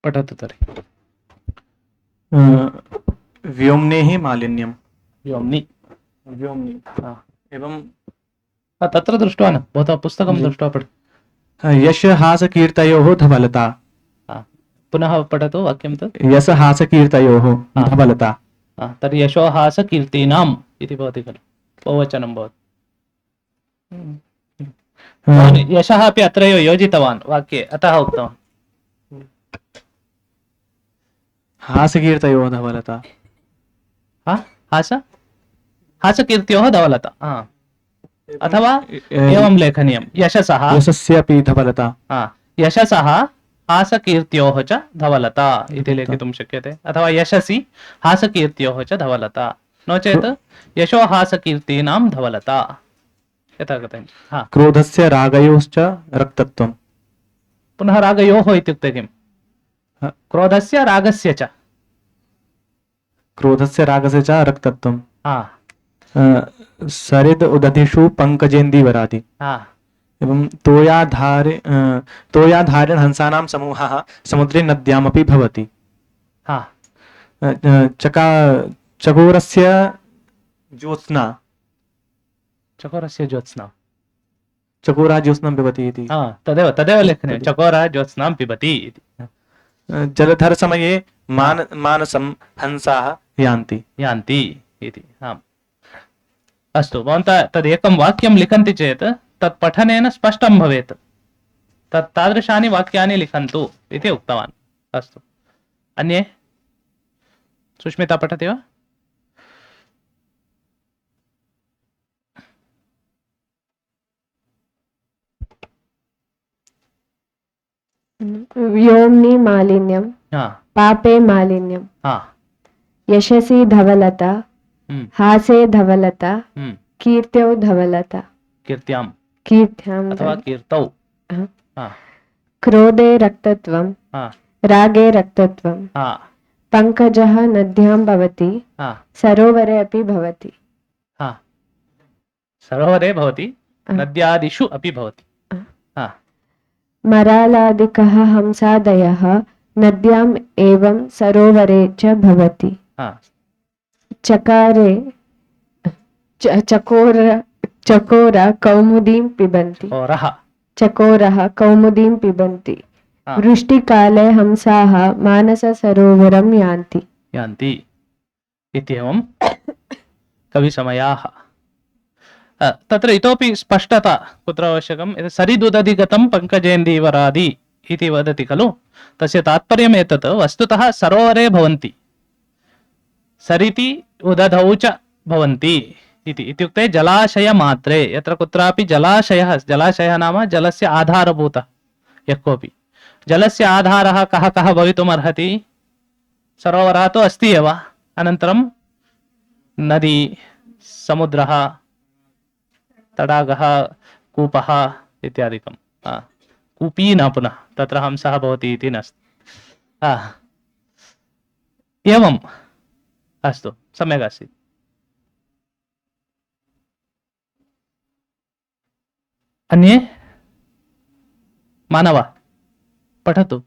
पठतु तर्हि। व्योम्नेः मालिन्यं। व्योम्नि। व्योम्नि एवं तत्र दृष्ट्वा न, भवतः पुस्तकं जी। दृष्ट्वा पठ। यशहासकीर्तयोः धवलता। पुनः पठतु वाक्यं तत्। यशहासकीर्तयोः हा। धवलता। तर्हि यशोहासकीर्तीनाम् इति भवति खलु, बहुवचनं भवति। भवान् यशः अपि अत्रैव योजितवान् वाक्ये, अतः उक्तवान्। हासकीर्तयोः धवलता। हास हासकीर्त्योः धवलता, अथवा एवं लेखनीयं, यशसः यशस्यापि धवलता। यशसः हासकीर्त्योः च धवलता इति लेखितुं शक्यते, अथवा यशसि हासकीर्त्योः च धवलता, नो चेत् यशो हासकीर्तीनां धवलता यथा कथयन्ति। क्रोधस्य रागयोश्च रक्तत्वम्। पुनः रागयोः इत्युक्ते किम्? क्रोधस्य रागस्य च। क्रोधस्य रागस्य च रक्तत्वम्। सरिद उदधिषु पङ्कजेन्दीवरादि। एवं तोयाधारेण हंसानां समूहः समुद्रे नद्यामपि भवति। चकोरस्य ज्योत्स्ना। चकोरस्य ज्योत्स्ना। चकोरः ज्योत्स्नां पिबति इति। तदेव लेखनीयं, चकोरः ज्योत्स्नां पिबति इति। जलधर समये मानसं हंसाः यान्ति इति। अस्तु, भवन्तः तदेकं वाक्यं लिखन्ति चेत् तत् पठनेन स्पष्टं भवेत्, तादृशानि वाक्यानि लिखन्तु इति उक्तवान्। अस्तु, अन्ये? सुष्मिता पठति वा? व्योम्नि मालिन्यं, पापे मालिन्यं, यशसि धवलता, हासे धवलता, कीर्त्यो धवलता। कीर्त्यां कीर्त्याम् अथवा कीर्तौ हा। हा क्रोधे रक्तत्वं हा रागे रक्तत्वं हा पङ्कजः नद्यां भवति हा सरोवरे अपि भवति हा सरोवरे भवति हा। नद्यादिषु अपि भवति हा मरालादिकः हंसादयः नद्याम् एवं सरोवरे च भवति हा चकारे चकोर चकोर कौमुदीं पिबन्ति चकोरः चकोरः कौमुदीं पिबन्ति हा वृष्टिकाले हंसाः मानससरोवरं यान्ति यान्ति इत्येवं कविसमयाः तत्र इतोपि स्पष्टता कुत्र आवश्यकं यत् सरिदुदधिगतं पङ्कजेन्दीवरादि इति वदति खलु तस्य तात्पर्यम् एतत् वस्तुतः सरोवरे भवन्ति सरिति उदधौ च भवन्ति इति इत्युक्ते जलाशयमात्रे यत्र कुत्रापि जलाशयः नाम जलस्य आधारभूतः यः कोऽपि जलस्य आधारः कः कः भवितुमर्हति सरोवरः तु अस्ति एव अनन्तरं नदी समुद्रः तडागः कूपः इत्यादिकं कूपी न पुनः तत्र हंसः भवति इति नास्ति एवम् अस्तु सम्यक् आसीत् अन्ये मानव पठतु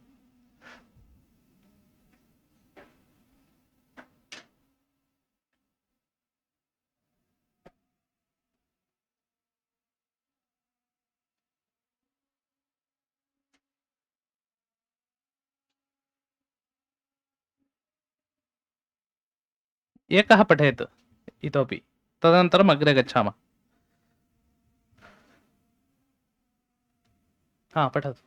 एकः पठेत् इतोपि तदनन्तरम् अग्रे गच्छामः हा पठतु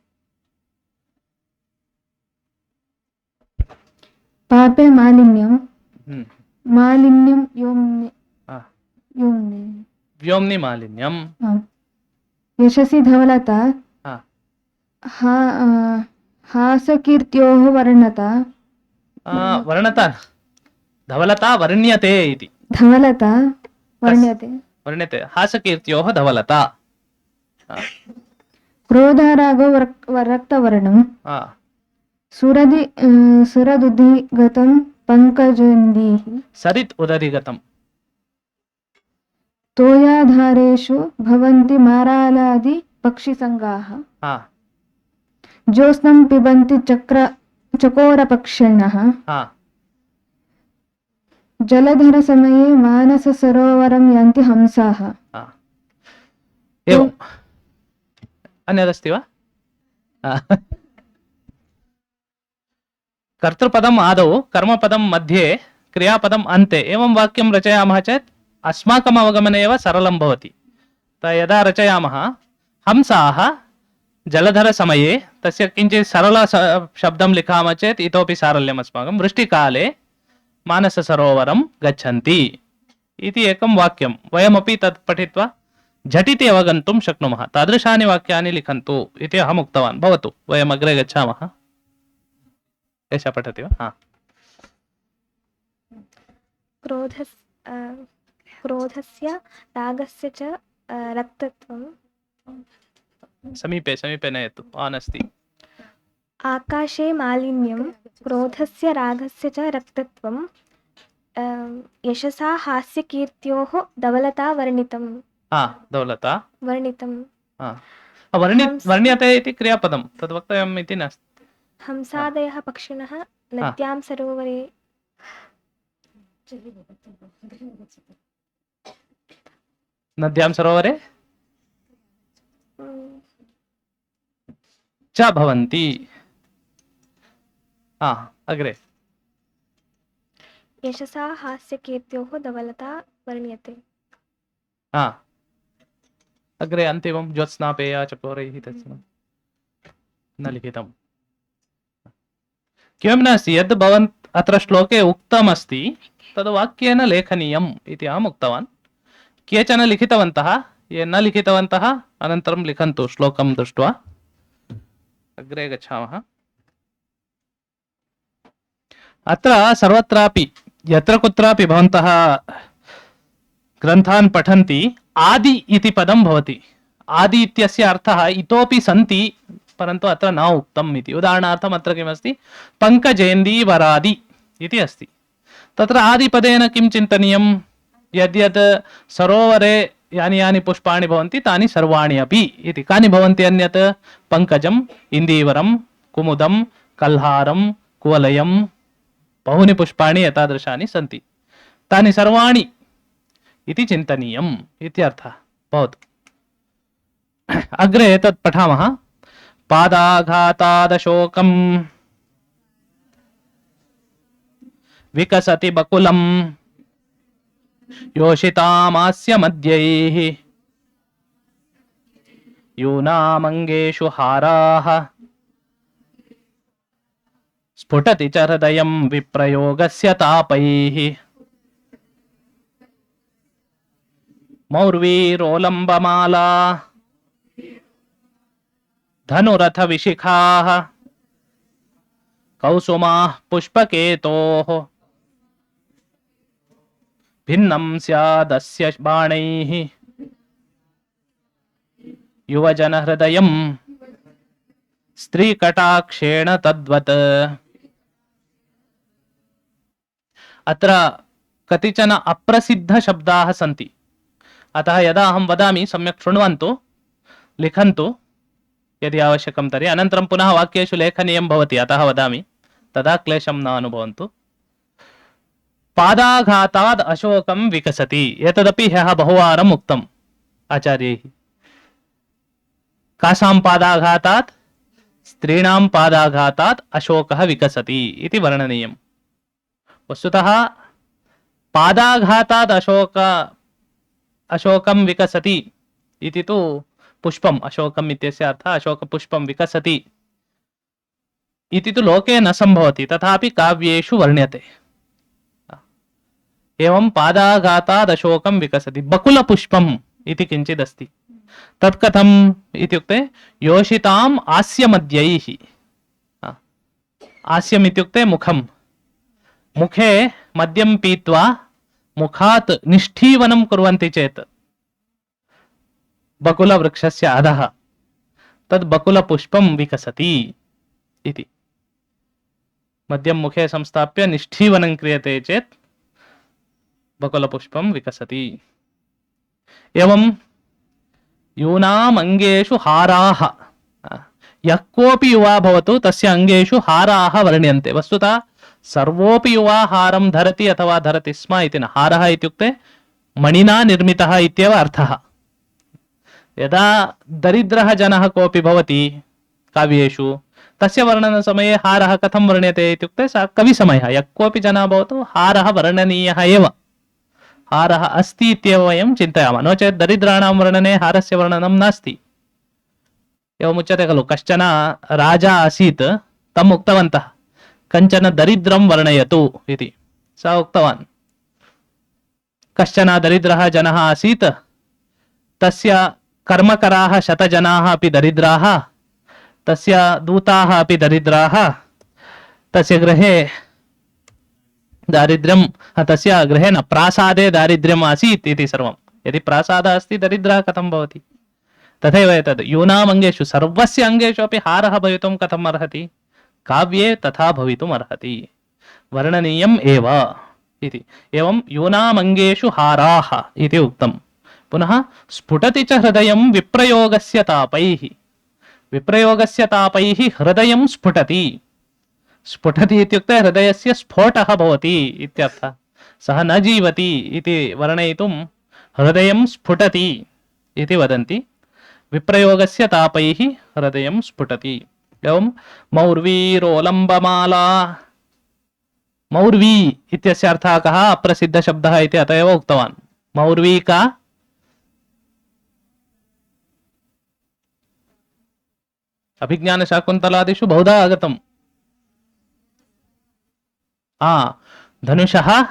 पापे मालिन्यं हम्म, मालिन्यं योम्ने हा, योम्ने व्योम्नि मालिन्यं यशसि धवलता हा, हासकीर्त्योः वर्णता वर्णता धवलता वर्ण्यते इति धवलता वर्ण्यते वर्ण्यते हासकीर्त्योः धवलता क्रोधारागो रक्तवर्णं हा सुरदुधिगतं पङ्कजन्दीः सरित् उदधिगतं तोयाधारेषु भवन्ति मारालादि पक्षिसङ्गाः हा ज्योत्स्नं पिबन्ति चकोरपक्षिणः हा जलधरसमये मानससरोवरं यान्ति हंसाः हा एवम् अन्यदस्ति वा कर्तृपदम् आदौ कर्मपदं मध्ये क्रियापदम् अन्ते एवं वाक्यं रचयामः चेत् अस्माकम् अवगमने एव सरलं भवति यदा रचयामः हंसाः जलधरसमये तस्य किञ्चित् सरल शब्दं लिखामः चेत् इतोपि सारल्यम् अस्माकं वृष्टिकाले मानससरोवरं गच्छन्ति इति एकं वाक्यं वयमपि तत् पठित्वा झटिति अवगन्तुं शक्नुमः तादृशानि वाक्यानि लिखन्तु इति अहम् उक्तवान् भवतु वयम् अग्रे गच्छामः एषा पठति वा हा क्रोधस्य रागस्य च रक्तत्वं समीपे समीपे नयतु आन् अस्ति आकाशे मालिन्यं क्रोधस्य रागस्य च रक्तत्वं यशसा हास्यकीर्त्योः धवलता वर्णितं हा धवलता वर्णितं हा वर्ण्यते इति क्रियापदं तद् वक्तव्यम् इति नास्ति हंसादयः पक्षिणः नद्यां सरोवरे नद्यां सरोवरे च भवन्ति हा अग्रे यशसा हास्यकीर्त्योः धवलता वर्ण्यते हा अग्रे अन्तिमं ज्योत्स्नापेया चकोरैः तस्य न लिखितम् किमपि नास्ति यद् भवन् अत्र श्लोके उक्तमस्ति तद् वाक्येन लेखनीयम् इति अहम् उक्तवान् केचन लिखितवन्तः ये न लिखितवन्तः अनन्तरं लिखन्तु श्लोकं दृष्ट्वा अग्रे गच्छामः अत्र सर्वत्रापि यत्र कुत्रापि भवन्तः ग्रन्थान् पठन्ति आदि इति पदं भवति। आदि इत्यस्य अर्थः इतोपि सन्ति परन्तु अत्र न उक्तम् इति। उदाहरणार्थम् अत्र किमस्ति, पङ्कजेन्दीवरादि इति अस्ति। तत्र आदिपदेन किं चिन्तनीयं, यद्यत् सरोवरे यानि यानि पुष्पाणि भवन्ति तानि सर्वाणि अपि इति। कानि भवन्ति अन्यत्, पङ्कजम्, इन्दीवरं, कुमुदं, कल्हारं, कुवलयं, बहूनि पुष्पाणि एतादृशानि सन्ति, तानि सर्वाणि इति चिन्तनीयम् इत्यर्थः भवतु। अग्रे एतत् पठामः। पादाघातादशोकं विकसति बकुलं योषितामास्य मध्यैः यूनामङ्गेषु हाराः स्फुटति च हृदयं विप्रयोगस्य तापैः मौर्वीरोलम्बमाला धनुरथ विशिखाः कौसुमाः पुष्पकेतोः भिन्नं स्यादस्य बाणैः युवजनहृदयं स्त्रीकटाक्षेण तद्वत्। अत्र कतिचन अप्रसिद्धशब्दाः सन्ति, अतः यदा अहं वदामि सम्यक् शृण्वन्तु, लिखन्तु यदि आवश्यकं तर्हि। अनन्तरं पुनः वाक्येषु लेखनीयं भवति, अतः वदामि, तदा क्लेशं न अनुभवन्तु। पादाघाताद् अशोकं विकसति, एतदपि ह्यः बहुवारम् उक्तम् आचार्यैः। कासां पादाघातात्, स्त्रीणां पादाघातात् अशोकः विकसति इति वर्णनीयम्। वस्तुतः पादाघाताद् अशोकं विकसति इति तु पुष्पम्, अशोकम् इत्यस्य अर्थः अशोकपुष्पं विकसति इति तु लोके न सम्भवति, तथापि काव्येषु वर्ण्यते। एवं पादाघाताद् अशोकं विकसति। बकुलपुष्पम् इति किञ्चिदस्ति, तत् कथम् इत्युक्ते योषिताम् आस्यमध्यैः। आस्यम् इत्युक्ते मुखं, मुखे मद्यं पीत्वा मुखात् निष्ठीवनं कुर्वन्ति चेत् बकुलवृक्षस्य अधः, तद् बकुलपुष्पं विकसति इति। मद्यं मुखे संस्थाप्य निष्ठीवनं क्रियते चेत् बकुलपुष्पं विकसति। एवं यूनाम् अङ्गेषु हाराः, यः कोऽपि युवा भवतु तस्य अङ्गेषु हाराः वर्ण्यन्ते। वस्तुतः सर्वोऽपि युवा हारं धरति अथवा धरति स्म इति न। हारः इत्युक्ते मणिना निर्मितः इत्येव अर्थः। यदा दरिद्रः जनः कोऽपि भवति काव्येषु, तस्य वर्णनसमये हारः कथं वर्ण्यते इत्युक्ते सा कविसमयः, यः कोऽपि जनः भवतु हारः वर्णनीयः एव, हारः अस्ति इत्येव वयं चिन्तयामः। नो चेत् दरिद्राणां वर्णने हारस्य वर्णनं नास्ति। एवमुच्यते खलु, कश्चन राजा आसीत्, तम् उक्तवन्तः कञ्चन दरिद्रं वर्णयतु इति। सः उक्तवान्, कश्चन दरिद्रः जनः आसीत्, तस्य कर्मकराः 100 जनाः अपि दरिद्राः, तस्य दूताः अपि दरिद्राः, तस्य गृहे दारिद्र्यं, तस्य गृहे न प्रासादे दारिद्र्यम् आसीत् इति सर्वं। यदि प्रासादः अस्ति दरिद्रः कथं भवति, तथैव एतद् यूनाम् अङ्गेषु, सर्वस्य अङ्गेषु अपि हारः भवितुं कथम् अर्हति, काव्ये तथा भवितुम् अर्हति, वर्णनीयम् एव इति। एवं यूनाम् अङ्गेषु हाराः इति उक्तम्। पुनः स्फुटति च हृदयं विप्रयोगस्य तापैः, विप्रयोगस्य तापैः हृदयं स्फुटति। स्फुटति इत्युक्ते हृदयस्य स्फोटः भवति इत्यर्थः। सः न जीवति इति वर्णयितुं हृदयं स्फुटति इति वदन्ति। विप्रयोगस्य तापैः हृदयं स्फुटति। एवं मौर्वीरोलम्बमाला, मौर्वी इत्यस्य अर्थः कः, अप्रसिद्धशब्दः इति अत एव उक्तवान्। मौर्वी का, अभिज्ञानशाकुन्तलादिषु बहुधा आगतम्। धनुषः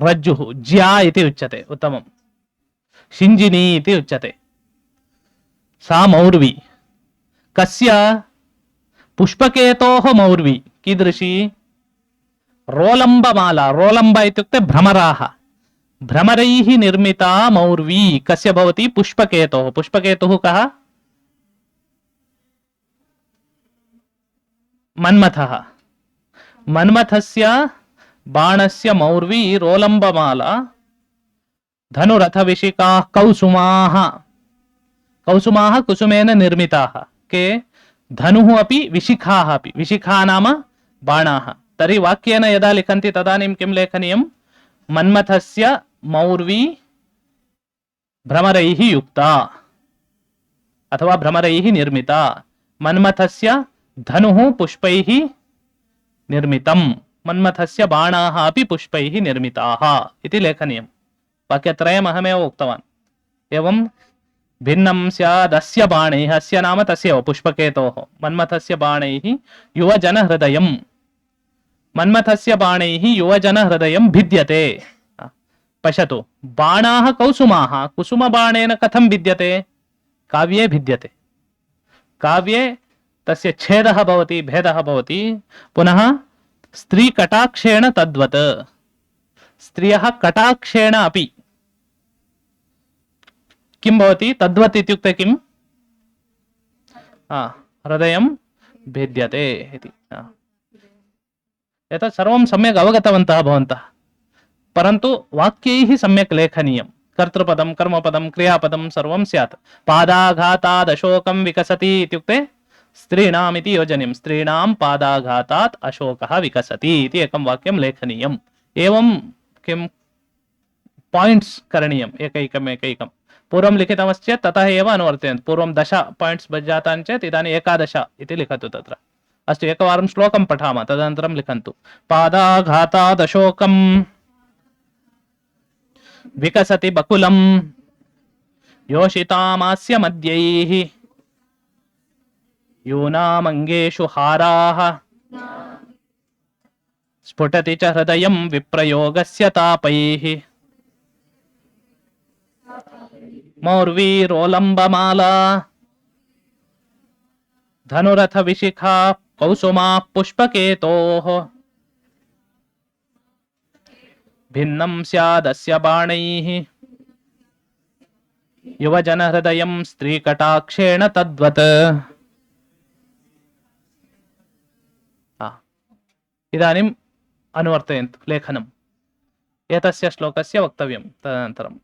रज्जुः, ज्या इति उच्यते, उत्तमम्। शिञ्जिनी इति उच्यते। सा मौर्वी। कस्य? पुष्पकेतोः मौर्वी। कीदृशी? रोलम्बमाला। रोलम्ब इत्युक्ते भ्रमराः। भ्रमरैः निर्मिता मौर्वी कस्य भवति? पुष्पकेतोः। पुष्पकेतुः कः? मन्मथः। मन्मथस्य बाणस्य मौर्वी रोलम्बमाला, धनुरथविशिखाः कौसुमाः। कौसुमाः कुसुमेन निर्मिताः। के? धनुः अपि विशिखाः अपि। विशिखा नाम बाणाः। तर्हि वाक्येन यदा लिखन्ति तदानीं किं लेखनीयं? मन्मथस्य मौर्वी भ्रमरैः युक्ता अथवा भ्रमरैः निर्मिता। मन्मथस्य धनुः पुष्पैः निर्मितं। मन्मथस्य बाणाः अपि पुष्पैः निर्मिताः इति लेखनीयं। वाक्यत्रयम् अहमेव उक्तवान्। एवं भिन्नं स्यादस्य बाणैः, अस्य नाम तस्य पुष्पकेतोः, मन्मथस्य बाणैः युवजनहृदयं। मन्मथस्य बाणैः युवजनहृदयं भिद्यते। पश्यतु, बाणाः कौसुमाः, कुसुमबाणेन कथं भिद्यते? काव्ये भिद्यते। काव्ये तस्य छेदः भवति, भेदः भवति। पुनः स्त्रीकटाक्षेण तद्वत्। स्त्रियः कटाक्षेण अपि किं भवति? तद्वत् इत्युक्ते किम्? हृदयं भिद्यते इति। एतत् सर्वं सम्यक् अवगतवन्तः भवन्तः, परन्तु वाक्यैः सम्यक् लेखनीयं। कर्तृपदं, कर्मपदं, क्रियापदं सर्वं स्यात्। पादाघातात् अशोकं विकसति इत्युक्ते स्त्रीणाम् इति योजनीयं। स्त्रीणां पादाघातात् अशोकः विकसति इति एकं वाक्यं लेखनीयम्। एवं किं पायिण्ट्स् करणीयम्, एकैकम् एकैकं। पूर्वं लिखितमश्चेत् ततः एव अनुवर्तयन्तु। पूर्वं 10 पायिण्ट्स् जातानि चेत् इदानीम् 11 इति लिखतु तत्र। अस्तु, एकवारं श्लोकं पठामः, तदनन्तरं लिखन्तु। पादाघातात् अशोकं विकसति बकुलं, योषितामास्य मद्यैः, यूनामङ्गेषु हाराः, स्फुटति च हृदयं विप्रयोगस्य तापैः, मौर्वीरोलम्बमाला, धनुरथविशिखा कौसुमाः पुष्पकेतोः, भिन्नं स्यादस्य बाणैः युवजनहृदयं स्त्रीकटाक्षेण तद्वत्। इदानीम् अनुवर्तयन्तु लेखनम्। एतस्य श्लोकस्य वक्तव्यं तदनन्तरम्।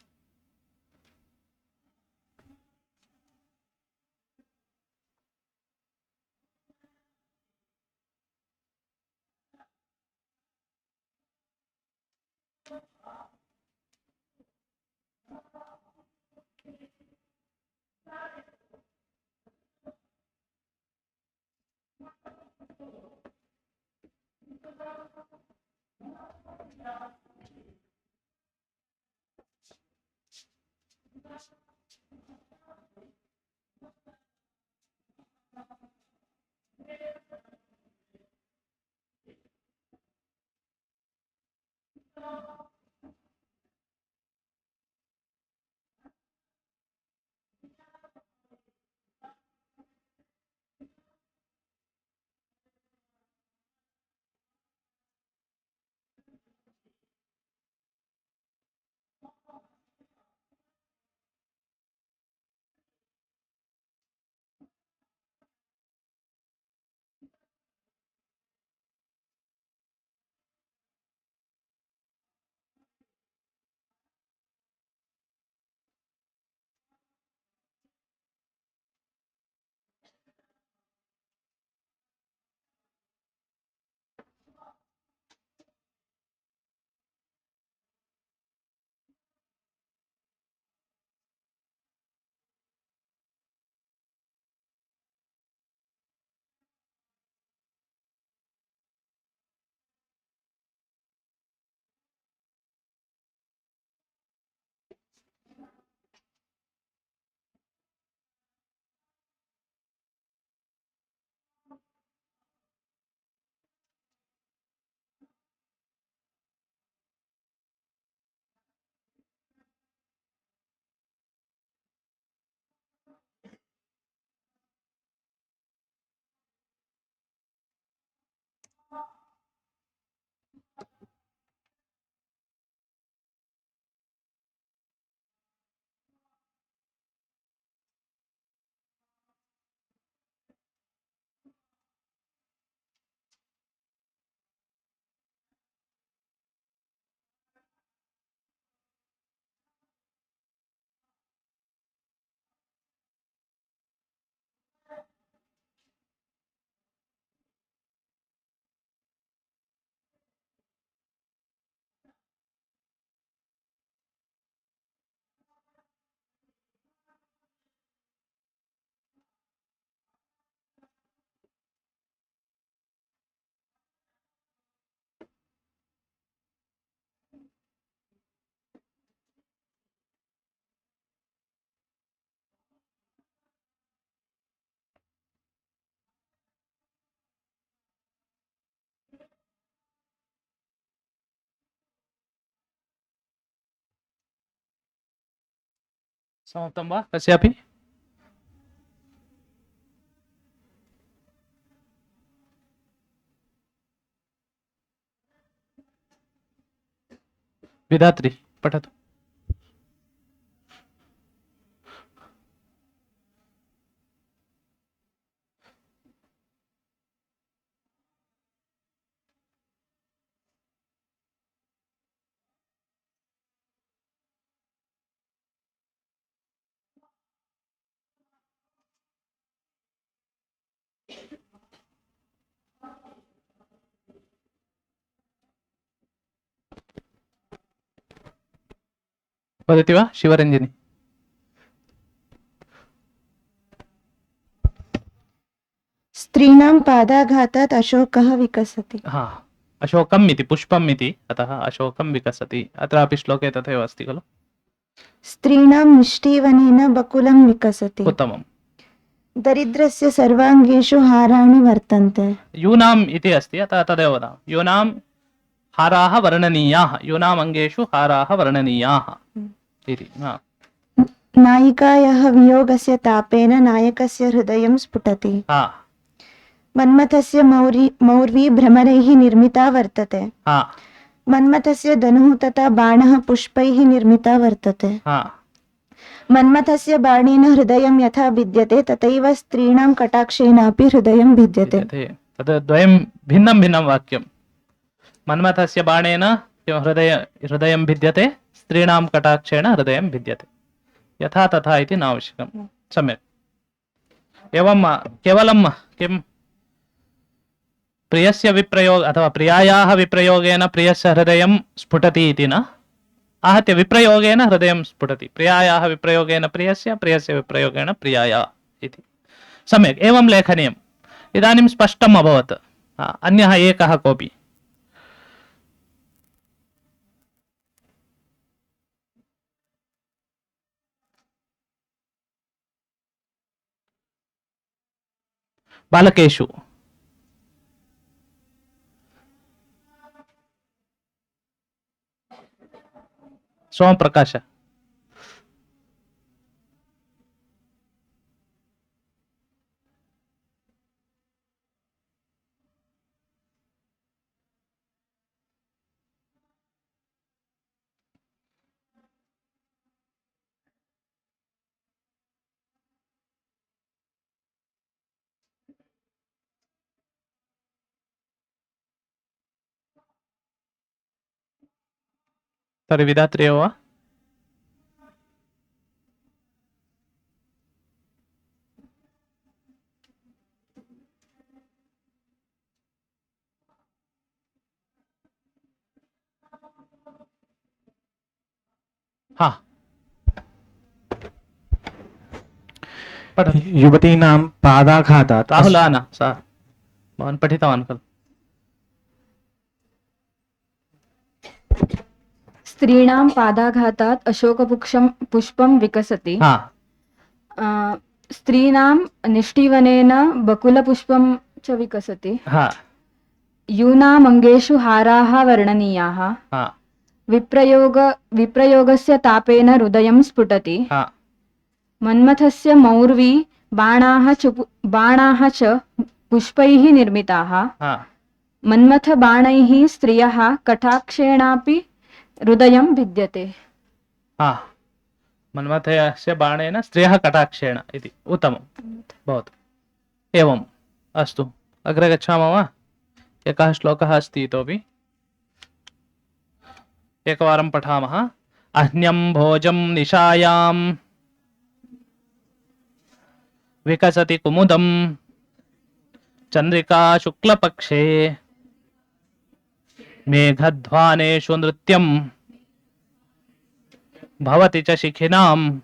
समाप्तं वा कस्यापि? विधात्री पठतु। वदति वा शिवरञ्जनी? स्त्रीणां पादाघातात् अशोकः विकसति। हा, अशोकम् इति पुष्पम् इति, अतः अशोकं विकसति। अत्रापि श्लोके तथैव अस्ति खलु। स्त्रीणां निष्ठीवनेन बकुलं विकसति। उत्तमम्। दरिद्रस्य सर्वाङ्गेषु हाराणि वर्तन्ते। यूनाम् इति अस्ति, अतः तदेव वदामि। यूनां हाराः वर्णनीयाः, यूनाम् अङ्गेषु हाराः वर्णनीयाः इति। हा। नायिकायाः वियोगस्य तापेन नायकस्य हृदयं स्फुटति। हा। मन्मथस्य मौर्वी भ्रमरैः निर्मिता वर्तते। हा। मन्मथस्य धनुः तथा बाणः पुष्पैः निर्मिता वर्तते। हा। मन्मथस्य बाणेन हृदयं यथा भिद्यते तथैव स्त्रीणां कटाक्षेनापि हृदयं भिद्यते। तद् द्वयं भिन्नं भिन्नं वाक्यं। मन्मथस्य बाणेन हृदयं भिद्यते, स्त्रीणां कटाक्षेण हृदयं भिद्यते। यथा तथा इति नावश्यकं। सम्यक्। एवं केवलं किं प्रियस्य विप्रयोग अथवा प्रियायाः विप्रयोगेन प्रियस्य हृदयं स्फुटति इति न, आहत्य विप्रयोगेन हृदयं स्फुटति। प्रियायाः विप्रयोगेन प्रियस्य, प्रियस्य विप्रयोगेन प्रियाया इति। सम्यक्, एवं लेखनीयम्। इदानीं स्पष्टम् अभवत्। अन्यः एकः कोऽपि? बालकेषु सोमप्रकाश। तर्हि विधात्री एव वा? हा, युवतीनां पादाघातात् राहुल न सा भवान् पठितवान् खलु। स्त्रीणां पादाघातात् पुष्पं विकसति। हा। स्त्रीणां निष्ठीवनेन बकुलपुष्पं च विकसति। हा। यूनाम् अङ्गेषु हाराः वर्णनीयाः। हा। विप्रयोगस्य तापेन हृदयं स्फुटति। हा। मन्मथस्य मौर्वी बाणाः च पुष्पैः निर्मिताः। हा। मन्मथबाणैः स्त्रियः कटाक्षेणापि हृदयं भिद्यते। हा, मन्मथस्य बाणेन स्त्रियः कटाक्षेण इति। उत्तमं भवतु। एवम्, अस्तु, अग्रे गच्छामः वा? एकः श्लोकः अस्ति इतोपि, एकवारं पठामः। अह्न्यं भोजं निशायां विकसति कुमुदं चन्द्रिका शुक्लपक्षे मेघध्वानेषु नृत्यं भवति च शिखिनां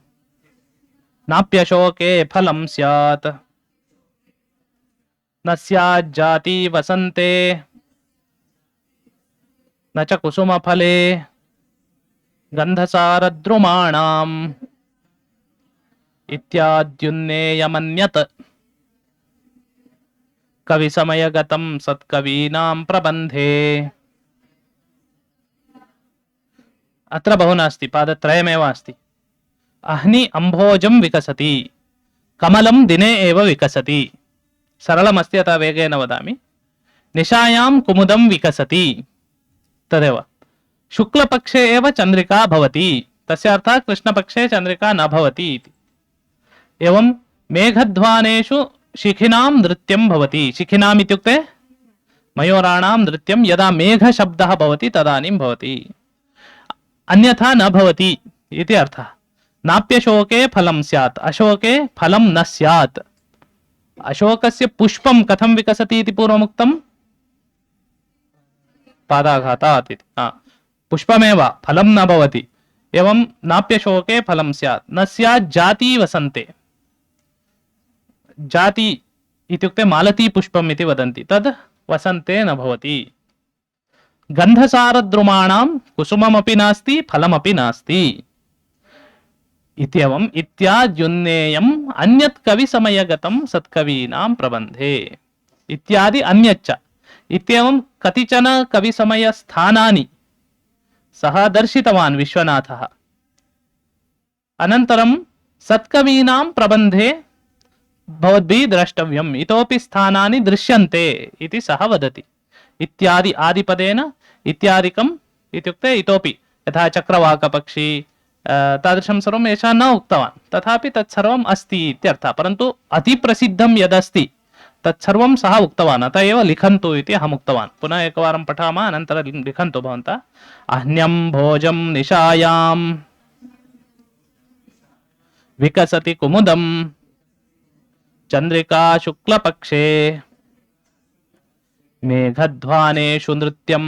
नाप्यशोके फलं स्यात् न स्याज्जाति वसन्ते न च कुसुमफले गन्धसारद्रुमाणाम् इत्याद्युन्नेयमन्यत् कविसमयगतं सत्कवीनां प्रबन्धे। अत्र बहु नास्ति, पादत्रयमेव अस्ति। अह्नि अम्भोजं विकसति, कमलं दिने एव विकसति। सरलमस्ति अतः वेगेन वदामि। निशायां कुमुदं विकसति, तदेव। शुक्लपक्षे एव चंद्रिका भवति, तस्य अर्थः कृष्णपक्षे चंद्रिका न भवति इति। एवं मेघध्वानेषु शिखिनां नृत्यं भवति। शिखिनाम् इत्युक्ते मयूराणां नृत्यं यदा मेघशब्दः भवति तदानीं भवति, अन्यथा न भवति इति अर्थः। नाप्यशोके फलं स्यात्, अशोके फलं न स्यात्। अशोकस्य पुष्पं कथं विकसति इति पूर्वमुक्तं, पादाघातात् इति। पुष्पमेव, फलं न भवति। एवं नाप्यशोके फलं स्यात्, न स्यात् जाति वसन्ते। जाति इत्युक्ते मालती पुष्पम् इति वदन्ति, तद् वसन्ते न भवति। गन्धसारद्रुमाणां कुसुममपि नास्ति, फलमपि नास्ति इत्येवम् इत्याद्युन्नेयम् अन्यत् कविसमयगतं सत्कवीनां प्रबन्धे इत्यादि अन्यच्च इत्येवं कतिचन कविसमयस्थानानि सः दर्शितवान् विश्वनाथः। अनन्तरं सत्कवीनां प्रबन्धे भवद्भिः द्रष्टव्यम्, इतोपि स्थानानि दृश्यन्ते इति सः वदति। इत्यादि आदिपदेन इत्यादिकम् इत्युक्ते इतोपि, यथा चक्रवाकपक्षी तादृशं सर्वम् एषः न उक्तवान्, तथापि तत्सर्वम् अस्ति इत्यर्थः। परन्तु अतिप्रसिद्धं यदस्ति तत्सर्वं सः उक्तवान्, अतः एव लिखन्तु इति अहम् उक्तवान्। पुनः एकवारं पठामः, अनन्तरं लिखन्तु भवन्तः। अह्न्यं भोजं निशायां विकसति कुमुदं, चंद्रिका शुक्लपक्षे मेघध्वानेषु नृत्यं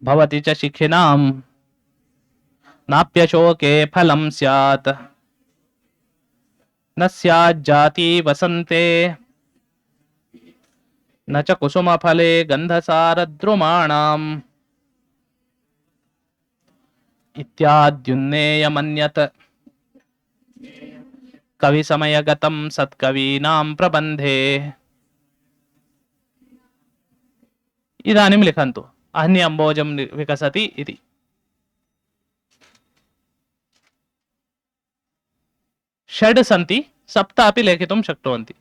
भवति च शिखिनां, नाप्यशोके फलं स्यात्, न स्याज्जाति वसन्ते, न च कुसुमफले गन्धसारद्रुमाणाम् इत्याद्युन्नेयमन्यत् कविसमयगतं सत्कवीनां प्रबन्धे। इदानीं लिखन्तु, अह्नि अम्बोजं विकसति इति। षड् सन्ति, सप्त अपि लेखितुं शक्नुवन्ति।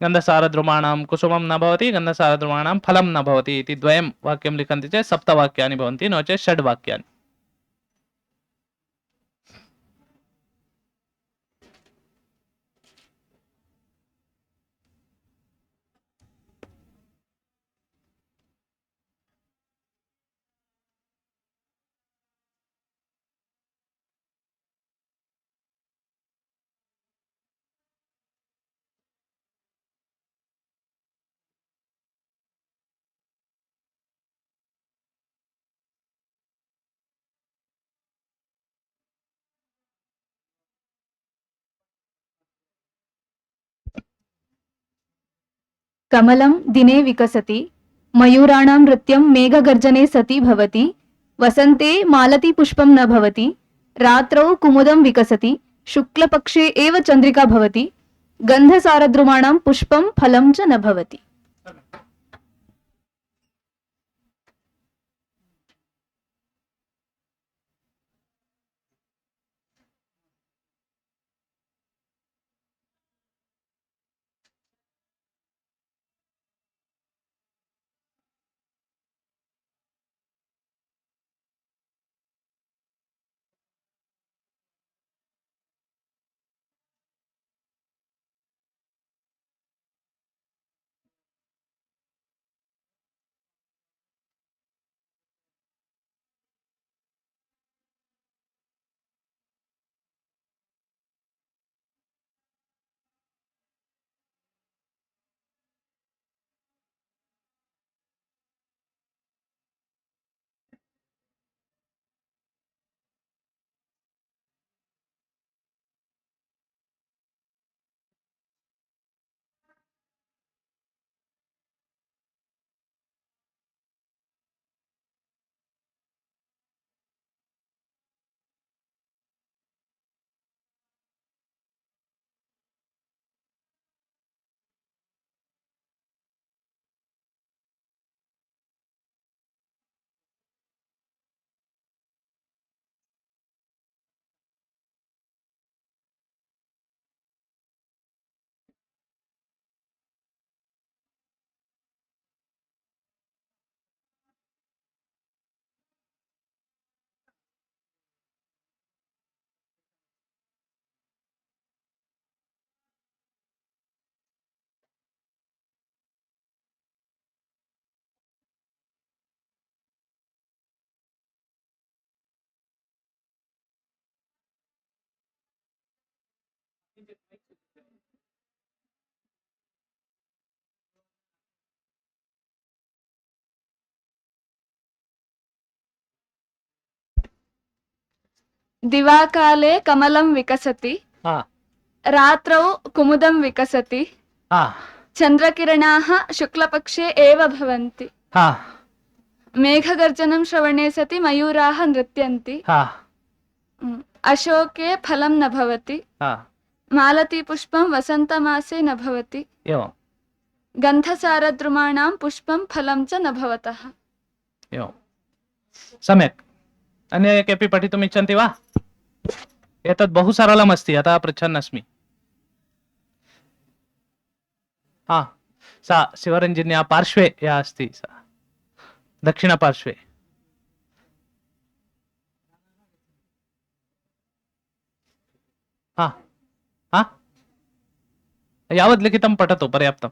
गन्धसारद्रुमाणां कुसुमं न भवति, गन्धसारद्रुमाणां फलं न भवति इति द्वयं वाक्यं लिखन्ति चेत् सप्तवाक्यानि भवन्ति, नो चेत् षड् वाक्यानि। कमलं दिने विकसति, मयूराणां नृत्यं मेघगर्जने सति भवति, वसन्ते मालतीपुष्पं न भवति, रात्रौ कुमुदं विकसति, शुक्लपक्षे एव चन्द्रिका भवति, गन्धसारद्रुमाणां पुष्पं फलं च न भवति। दिवाकाले कमलं विकसति, हा रात्रौ कुमुदं विकसति, हा चन्द्रकिरणाः शुक्लपक्षे एव भवन्ति, हा मेघगर्जनं श्रवणे सति मयूराः नृत्यन्ति, हा अशोके फलं न भवति, हा मालतीपुष्पं वसन्तमासे न भवति, एवं गन्धसारद्रुमाणां पुष्पं फलं च न भवतः। एवं सम्यक्। अन्ये केऽपि पठितुम् इच्छन्ति वा? एतत् बहु सरलमस्ति, अतः पृच्छन् अस्मि। हा सा शिवरञ्जिन्या पार्श्वे या अस्ति, सा दक्षिणपार्श्वे। हा हा यावत् लिखितं पठतु, पर्याप्तम्।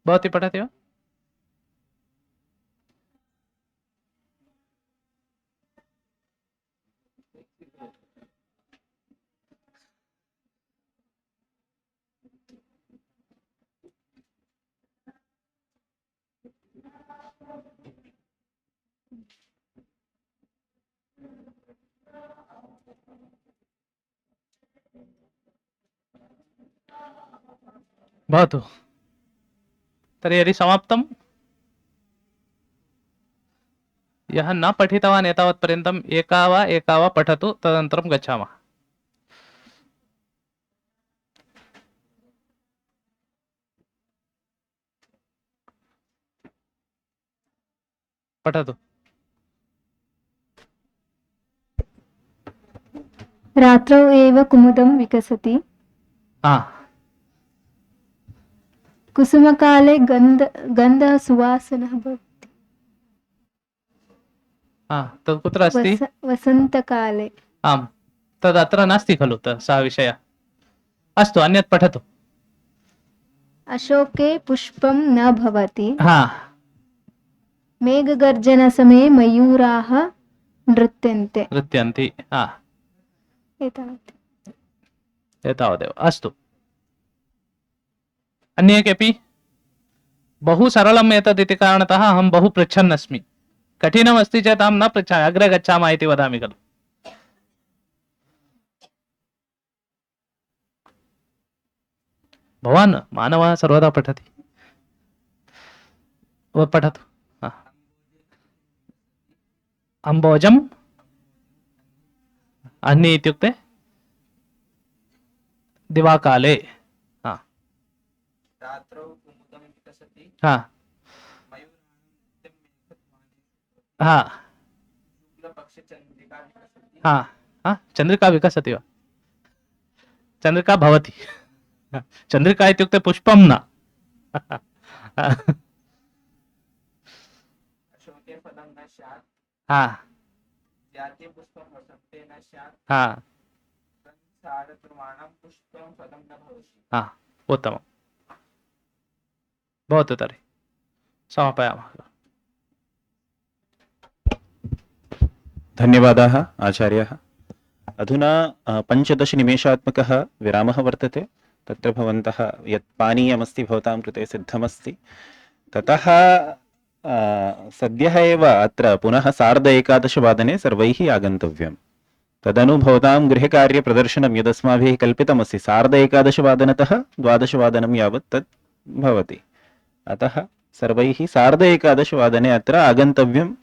भवती पठति वा? भवतु तर्हि यदि समाप्तं, यः न पठितवान् एतावत् पर्यन्तम् एका वा पठतु, तदनन्तरं गच्छामः। पठतु। रात्रौ एव कुमुदं विकसति, हा कुसुमकाले गन्धः सुवासनः भवति, हा तत् कुत्र अस्ति? वसन्तकाले आम् तद् अत्र नास्ति खलु सः विषयः। अस्तु, अन्यत् पठतु। अशोके पुष्पं न भवति, हा मेघगर्जनसमये मयूराः नृत्यन्ति। हा एतावत्। एतावदेव। अस्तु, अन्ये केऽपि? बहु सरलम् एतद् इति कारणतः अहं बहु पृच्छन् अस्मि। कठिनमस्ति चेत् अहं न पृच्छामि, अग्रे गच्छामः इति वदामि खलु। भवान् मानवः सर्वदा पठति। पठतु। अम्बोजम् अन्ये इत्युक्ते दिवाकाले। हाँ हाँ हाँ हाँ चंद्रिका विकसति वा? चंद्रिका भवति। चंद्रिका इत्युक्ते पुष्पं न। हाँ हाँ हाँ उत्तमम्। भवतु तर्हि समापयामः। धन्यवादाः आचार्याः। अधुना 15 निमेषात्मकः विरामः वर्तते। तत्र भवन्तः यत् पानीयमस्ति भवतां कृते सिद्धमस्ति, ततः सद्यः एव अत्र पुनः 11:15 सर्वैः आगन्तव्यम्। तदनु भवतां गृहकार्यप्रदर्शनं यदस्माभिः कल्पितमस्ति 11:15तः 12 यावत् तत् भवति। अतः सर्वैः 11:15 अत्र आगन्तव्यम्